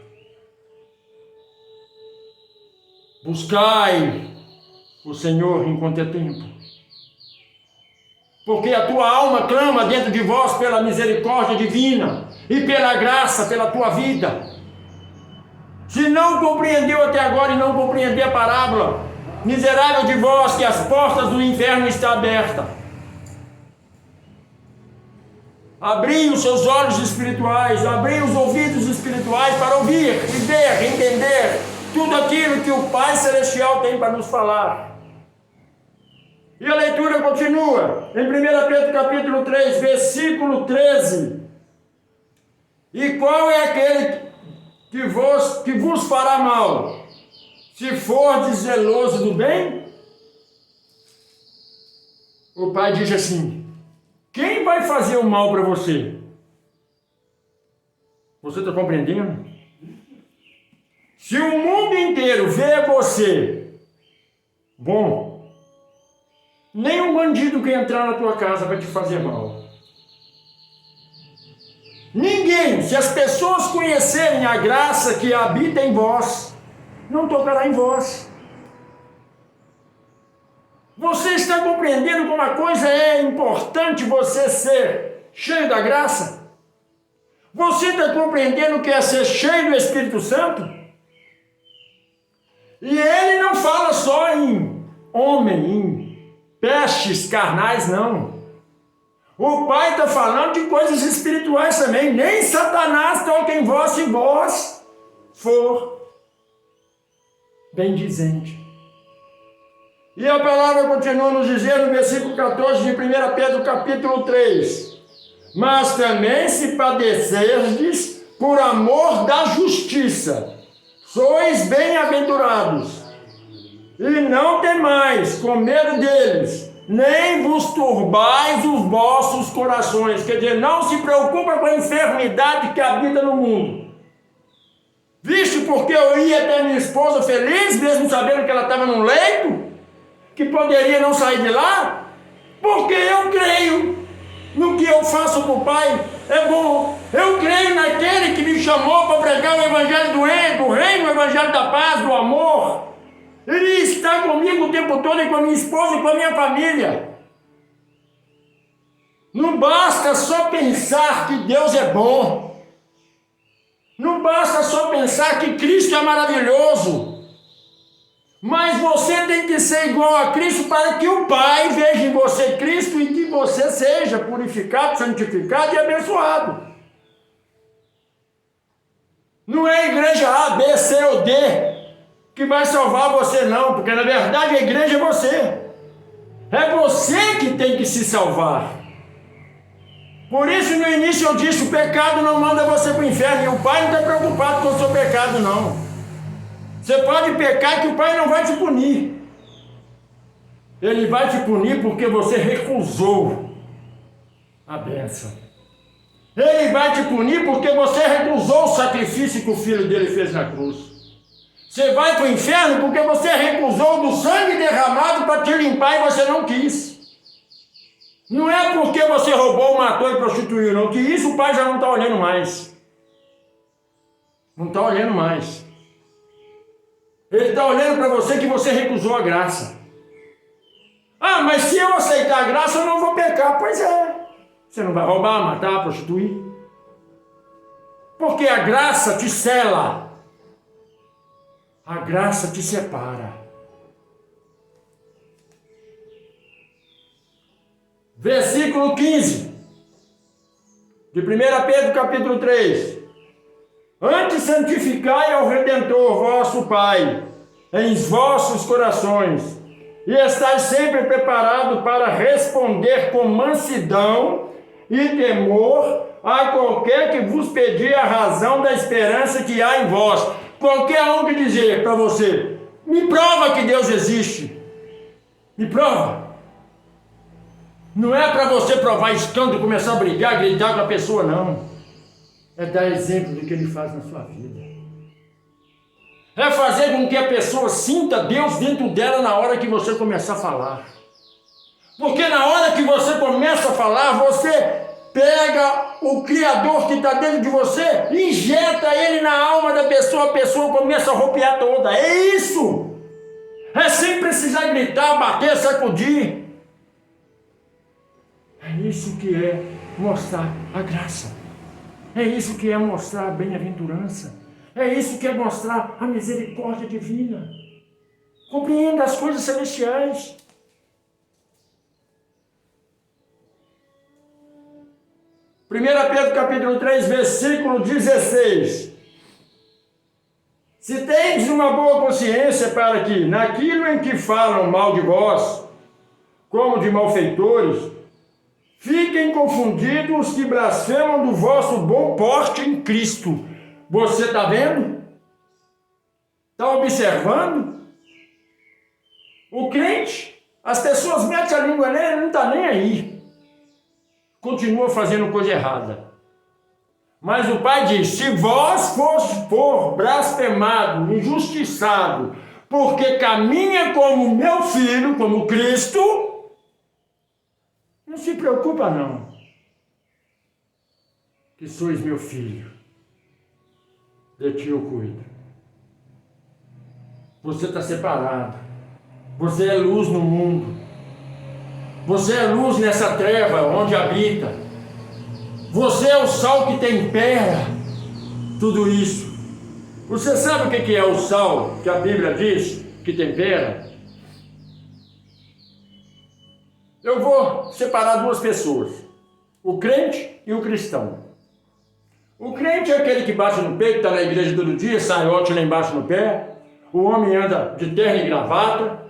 Buscai o Senhor enquanto é tempo. Porque a tua alma clama dentro de vós pela misericórdia divina e pela graça, pela tua vida. Se não compreendeu até agora e não compreender a parábola, miserável de vós, que as portas do inferno estão abertas. Abri os seus olhos espirituais, abri os ouvidos espirituais para ouvir e ver, entender tudo aquilo que o Pai Celestial tem para nos falar. E a leitura continua em 1 Pedro capítulo 3, versículo 13. E qual é aquele que vos fará mal, se fordes zeloso do bem? O Pai diz assim: quem vai fazer o mal para você? Você está compreendendo? Se o mundo inteiro vê você bom, nenhum bandido quer entrar na tua casa para te fazer mal. Ninguém, se as pessoas conhecerem a graça que habita em vós, não tocará em vós. Você está compreendendo como a coisa é importante você ser cheio da graça? Você está compreendendo o que é ser cheio do Espírito Santo? E ele não fala só em homem, em pestes carnais, não. O Pai está falando de coisas espirituais também. Nem Satanás toca em vós se vós for bendizente. E a palavra continua nos dizendo no versículo 14 de 1 Pedro capítulo 3. Mas também se padecerdes por amor da justiça, sois bem-aventurados. E não temais com medo deles, nem vos turbais os vossos corações. Quer dizer, não se preocupa com a enfermidade que habita no mundo. Visto porque eu ia até minha esposa feliz, mesmo sabendo que ela estava num leito, que poderia não sair de lá, porque eu creio no que eu faço para o Pai, é bom. Eu creio naquele que me chamou para pregar o evangelho do reino, o evangelho da paz, do amor. Ele está comigo o tempo todo, e com a minha esposa e com a minha família. Não basta só pensar que Deus é bom. Não basta só pensar que Cristo é maravilhoso. Mas você tem que ser igual a Cristo para que o Pai veja em você Cristo e que você seja purificado, santificado e abençoado. Não é a igreja A, B, C ou D que vai salvar você não, porque na verdade a igreja é você. É você que tem que se salvar. Por isso no início eu disse, o pecado não manda você para o inferno, e o Pai não está preocupado com o seu pecado não. Você pode pecar que o Pai não vai te punir. Ele vai te punir porque você recusou a bênção. Ele vai te punir porque você recusou o sacrifício que o Filho dele fez na cruz. Você vai para o inferno porque você recusou do sangue derramado para te limpar e você não quis. Não é porque você roubou, matou e prostituiu, não, que isso o pai já não está olhando mais. Não está olhando mais. Ele está olhando para você que você recusou a graça. Ah, mas se eu aceitar a graça, eu não vou pecar. Pois é. Você não vai roubar, matar, prostituir. Porque a graça te cela. A graça te separa. Versículo 15. De 1 Pedro capítulo 3. Antes santificai ao Redentor vosso Pai em vossos corações, e estais sempre preparado para responder com mansidão e temor a qualquer que vos pedir a razão da esperança que há em vós. Qualquer um que dizer para você, me prova que Deus existe. Me prova. Não é para você provar escândalo, começar a brigar, gritar com a pessoa, não. É dar exemplo do que ele faz na sua vida. É fazer com que a pessoa sinta Deus dentro dela na hora que você começar a falar. Porque na hora que você começa a falar, você pega o Criador que está dentro de você, injeta ele na alma da pessoa, a pessoa começa a arrepiar toda. É isso! É sem precisar gritar, bater, sacudir. É isso que é mostrar a graça. É isso que é mostrar a bem-aventurança. É isso que é mostrar a misericórdia divina. Compreenda as coisas celestiais. Primeira Pedro capítulo 3, versículo 16. Se tendes uma boa consciência para que, naquilo em que falam mal de vós, como de malfeitores, fiquem confundidos os que blasfemam do vosso bom porte em Cristo. Você está vendo? Está observando? O crente, as pessoas metem a língua nele, não está nem aí. Continua fazendo coisa errada. Mas o Pai diz, se vós for blasfemado, injustiçado, porque caminha como meu filho, como Cristo, não se preocupa não, que sois meu filho, de ti eu cuido. Você está separado, você é luz no mundo, você é luz nessa treva onde habita, você é o sal que tempera tudo isso. Você sabe o que é o sal que a Bíblia diz que tempera? Eu vou separar duas pessoas, o crente e o cristão. O crente é aquele que bate no peito, está na igreja todo dia, sai ótimo lá embaixo no pé. O homem anda de terno e gravata,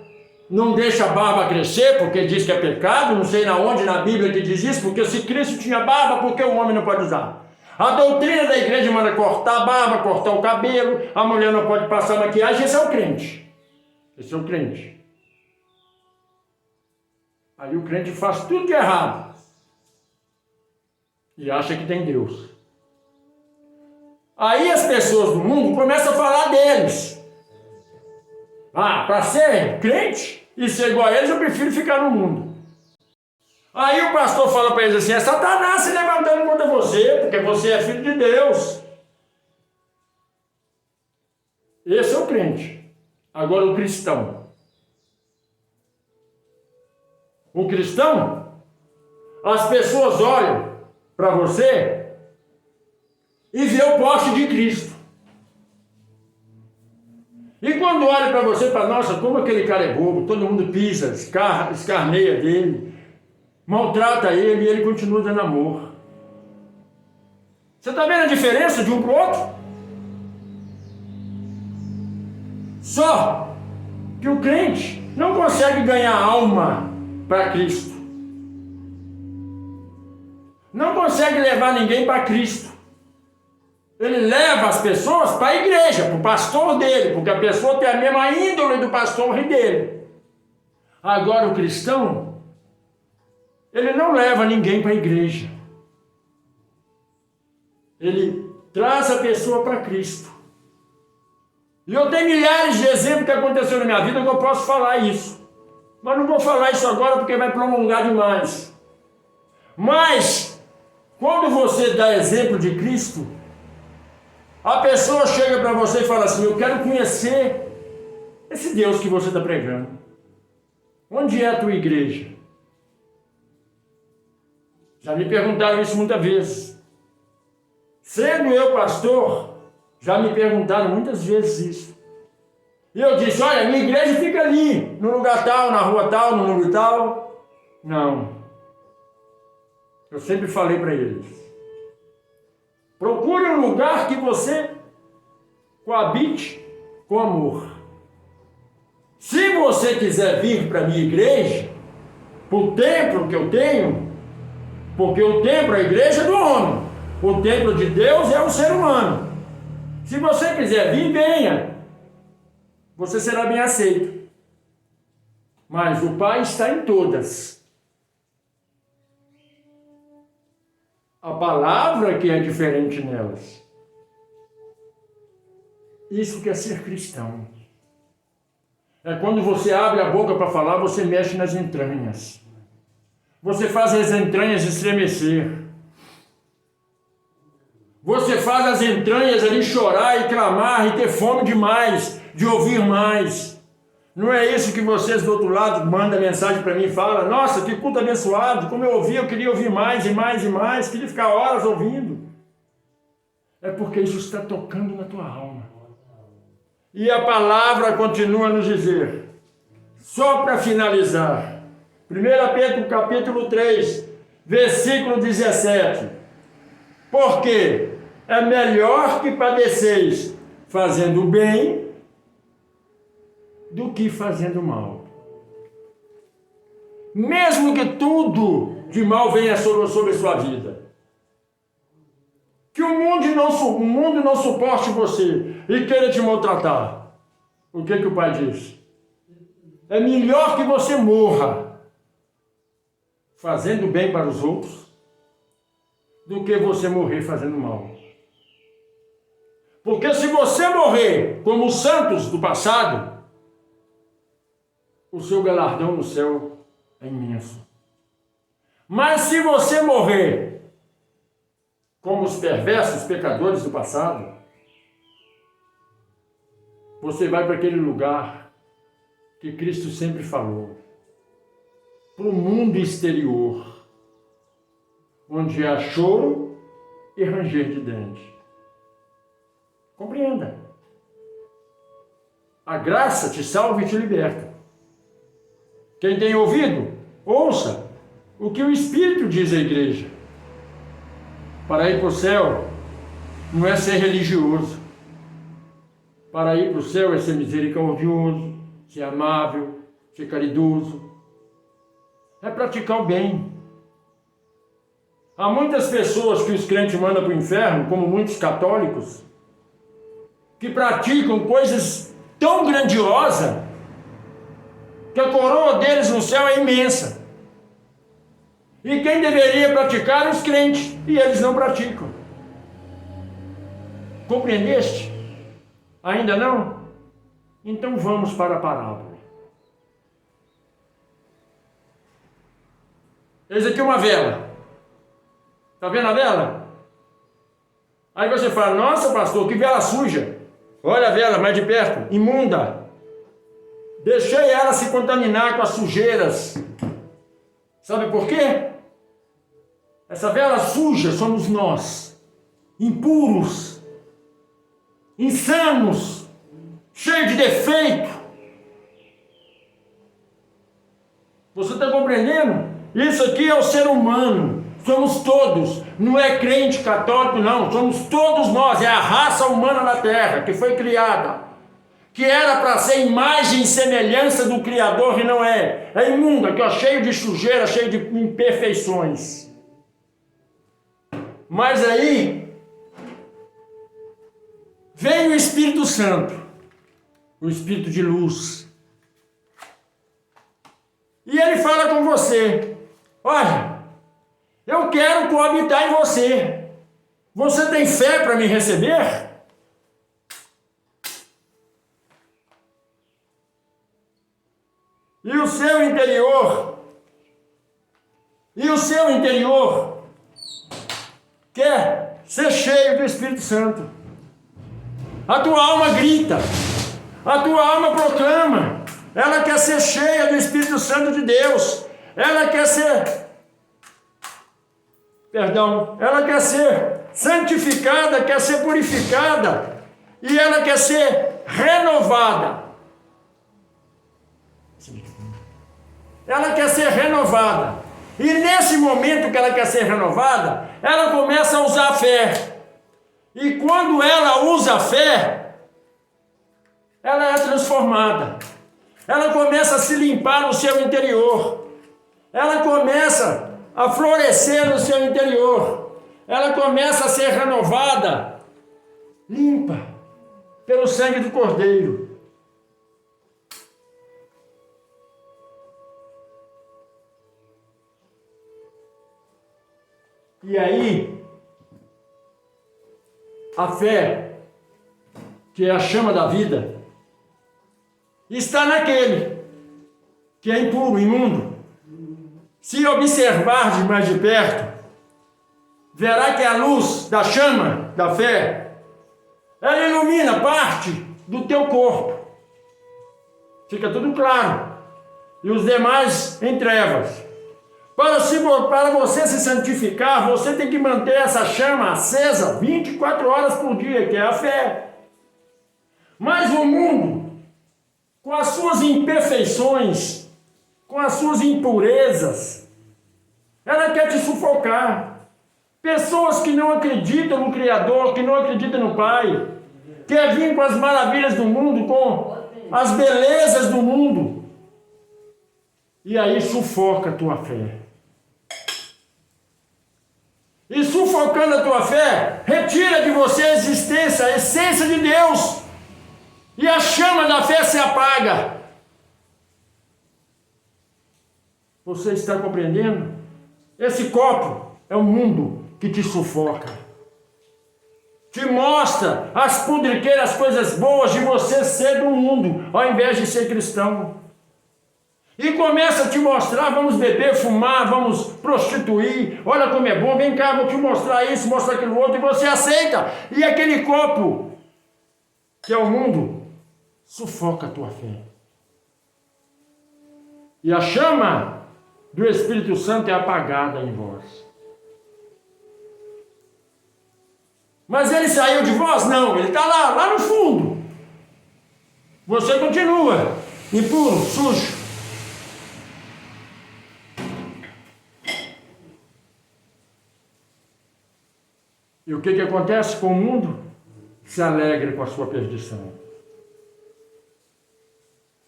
não deixa a barba crescer porque diz que é pecado, não sei na onde na Bíblia que diz isso, porque se Cristo tinha barba, por que o homem não pode usar? A doutrina da igreja manda cortar a barba, cortar o cabelo, a mulher não pode passar maquiagem, esse é o crente. Esse é o crente. Aí o crente faz tudo de errado e acha que tem Deus. Aí as pessoas do mundo começam a falar deles. Ah, para ser crente e ser igual a eles, eu prefiro ficar no mundo. Aí o pastor fala para eles assim, é Satanás se levantando contra você, porque você é filho de Deus. Esse é o crente. Agora o cristão. O cristão, as pessoas olham para você e vê o poste de Cristo. E quando olha para você, fala, nossa, como aquele cara é bobo, todo mundo pisa, escarneia dele, maltrata ele e ele continua dando amor. Você está vendo a diferença de um para o outro? Só que o crente não consegue ganhar alma para Cristo. Não consegue levar ninguém para Cristo. Ele leva as pessoas para a igreja, para o pastor dele, porque a pessoa tem a mesma índole do pastor e dele. Agora o cristão, ele não leva ninguém para a igreja. Ele traz a pessoa para Cristo. E eu tenho milhares de exemplos que aconteceu na minha vida que eu posso falar isso. Mas não vou falar isso agora porque vai prolongar demais. Mas, quando você dá exemplo de Cristo, a pessoa chega para você e fala assim: eu quero conhecer esse Deus que você está pregando. Onde é a tua igreja? Já me perguntaram isso muitas vezes. Sendo eu pastor, já me perguntaram muitas vezes isso. E eu disse: olha, minha igreja fica ali, no lugar tal, na rua tal, no número tal. Não. Eu sempre falei para eles: procure um lugar que você coabite com amor. Se você quiser vir para a minha igreja, para o templo que eu tenho, porque o templo, a igreja é do homem, o templo de Deus é o ser humano. Se você quiser vir, venha. Você será bem aceito. Mas o Pai está em todas. A palavra que é diferente nelas. Isso que é ser cristão. É quando você abre a boca para falar, você mexe nas entranhas. Você faz as entranhas estremecer. Você faz as entranhas ali chorar e clamar e ter fome demais, de ouvir mais. Não é isso que vocês do outro lado mandam mensagem para mim e falam: nossa, que culto abençoado, como eu ouvi, eu queria ouvir mais e mais e mais, queria ficar horas ouvindo. É porque isso está tocando na tua alma. E a palavra continua a nos dizer, só para finalizar, 1 Pedro capítulo 3, versículo 17, porque é melhor que padeceis fazendo o bem do que fazendo mal. Mesmo que tudo de mal venha sobre a sua vida, que o mundo não suporte você e queira te maltratar. O que o Pai diz? É melhor que você morra fazendo bem para os outros do que você morrer fazendo mal. Porque se você morrer como os santos do passado, o seu galardão no céu é imenso. Mas se você morrer como os perversos pecadores do passado, você vai para aquele lugar que Cristo sempre falou, para o mundo exterior, onde há choro e ranger de dente. Compreenda. A graça te salva e te liberta. Quem tem ouvido, ouça o que o Espírito diz à igreja. Para ir para o céu não é ser religioso. Para ir para o céu é ser misericordioso, ser amável, ser caridoso. É praticar o bem. Há muitas pessoas que os crentes mandam para o inferno, como muitos católicos, que praticam coisas tão grandiosas que a coroa deles no céu é imensa. E quem deveria praticar? Os crentes. E eles não praticam. Compreendeste? Ainda não? Então vamos para a parábola. Eis aqui uma vela. Está vendo a vela? Aí você fala: nossa, pastor, que vela suja. Olha a vela mais de perto, imunda. Deixei ela se contaminar com as sujeiras. Sabe por quê? Essa vela suja somos nós, impuros, insanos, cheios de defeito. Você está compreendendo? Isso aqui é o ser humano, somos todos, não é crente católico não, somos todos nós, é a raça humana na terra que foi criada, que era para ser imagem e semelhança do Criador e não é, é imunda, que é cheio de sujeira, cheio de imperfeições. Mas aí vem o Espírito Santo, o Espírito de luz, e ele fala com você: olha, eu quero coabitar em você. Você tem fé para me receber? E o seu interior E o seu interior quer ser cheio do Espírito Santo. A tua alma grita, a tua alma proclama, ela quer ser cheia do Espírito Santo de Deus, ela quer ser santificada, quer ser purificada, e ela quer ser renovada. Ela quer ser renovada. E nesse momento que ela quer ser renovada, ela começa a usar a fé. E quando ela usa a fé, ela é transformada. Ela começa a se limpar no seu interior. Ela começa a florescer no seu interior. Ela começa a ser renovada, limpa, pelo sangue do Cordeiro. E aí, a fé, que é a chama da vida, está naquele que é impuro, imundo. Se observar de mais de perto, verá que a luz da chama da fé, ela ilumina parte do teu corpo. Fica tudo claro. E os demais em trevas. Para você se santificar, você tem que manter essa chama acesa 24 horas por dia, que é a fé. Mas o mundo, com as suas imperfeições, com as suas impurezas, ela quer te sufocar. Pessoas que não acreditam no Criador, que não acreditam no Pai, quer vir com as maravilhas do mundo, com as belezas do mundo, e aí sufoca a tua fé. E sufocando a tua fé, retira de você a existência, a essência de Deus. E a chama da fé se apaga. Você está compreendendo? Esse copo é o mundo que te sufoca. Te mostra as pudriqueiras coisas boas de você ser do mundo, ao invés de ser cristão. E começa a te mostrar, vamos beber, fumar, vamos prostituir, olha como é bom, vem cá, vou te mostrar isso, mostrar aquilo outro, e você aceita. E aquele copo, que é o mundo, sufoca a tua fé. E a chama do Espírito Santo é apagada em vós. Mas ele saiu de vós? Não, ele está lá no fundo. Você continua impuro, sujo. E o que acontece com o mundo? Se alegra com a sua perdição.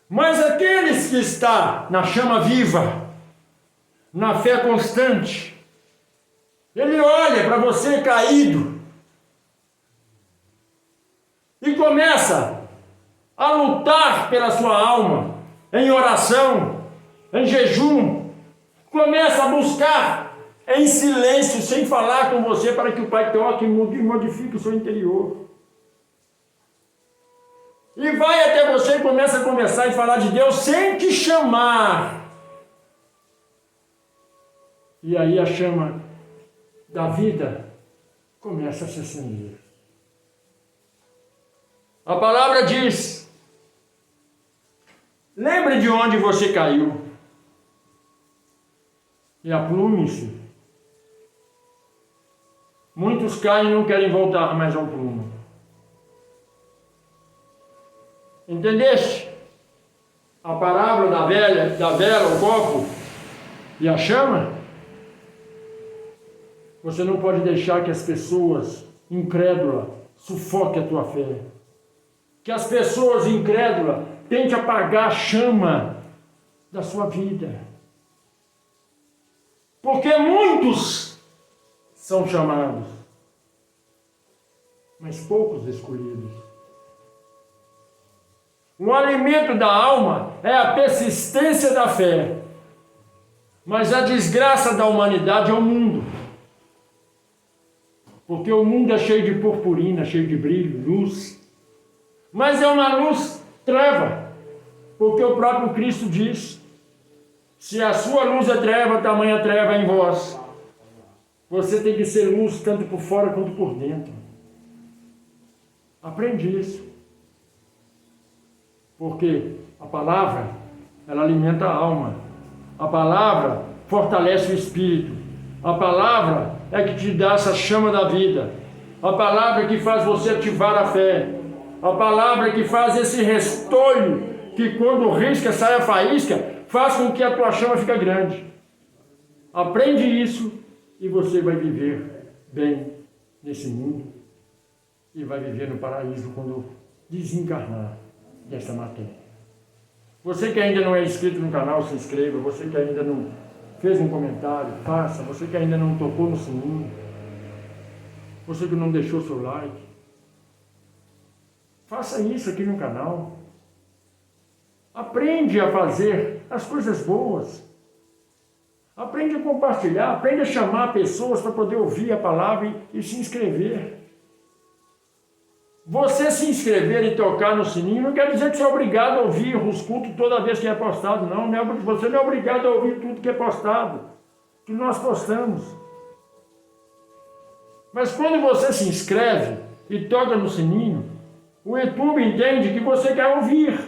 Mas aqueles que estão na chama viva, na fé constante, ele olha para você caído e começa a lutar pela sua alma, em oração, em jejum, começa a buscar em silêncio, sem falar com você, para que o Pai toque e modifique o seu interior. E vai até você e começa a conversar e falar de Deus sem te chamar. E aí a chama da vida começa a se acender. A palavra diz: lembre de onde você caiu e aplume-se. Muitos caem e não querem voltar mais ao prumo. Entendeste? A parábola da vela, o copo e a chama? Você não pode deixar que as pessoas incrédulas sufoquem a tua fé. Que as pessoas incrédulas tentem apagar a chama da sua vida. Porque muitos são chamados, mas poucos escolhidos. O alimento da alma é a persistência da fé, mas a desgraça da humanidade é o mundo. Porque o mundo é cheio de purpurina, cheio de brilho, luz, mas é uma luz treva, porque o próprio Cristo diz: Se a sua luz é treva, tamanha treva é em vós. Você tem que ser luz tanto por fora quanto por dentro. Aprende isso. Porque a palavra, ela alimenta a alma. A palavra fortalece o espírito. A palavra é que te dá essa chama da vida. A palavra é que faz você ativar a fé. A palavra é que faz esse restolho, que quando risca, sai a faísca, faz com que a tua chama fique grande. Aprende isso e você vai viver bem nesse mundo e vai viver no paraíso quando desencarnar dessa matéria. Você que ainda não é inscrito no canal, se inscreva. Você que ainda não fez um comentário, faça. Você que ainda não tocou no sininho, você que não deixou seu like, faça isso aqui no canal. Aprende a fazer as coisas boas. Aprende a compartilhar, aprende a chamar pessoas para poder ouvir a palavra e se inscrever. Você se inscrever e tocar no sininho não quer dizer que você é obrigado a ouvir os cultos toda vez que é postado, não. Você não é obrigado a ouvir tudo que é postado, que nós postamos. Mas quando você se inscreve e toca no sininho, o YouTube entende que você quer ouvir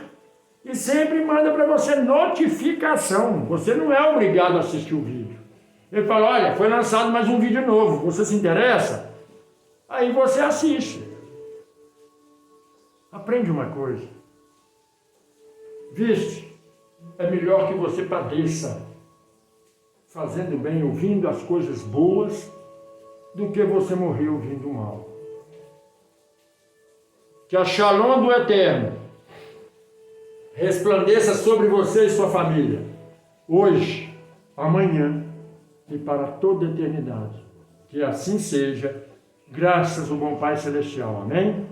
e sempre manda para você notificação. Você não é obrigado a assistir o vídeo. Ele fala, olha, foi lançado mais um vídeo novo, você se interessa? Aí você assiste. Aprende uma coisa. Viste, é melhor que você padeça fazendo bem, ouvindo as coisas boas, do que você morrer ouvindo o mal. Que a Shalom do Eterno resplandeça sobre você e sua família, hoje, amanhã e para toda a eternidade. Que assim seja, graças ao bom Pai Celestial. Amém?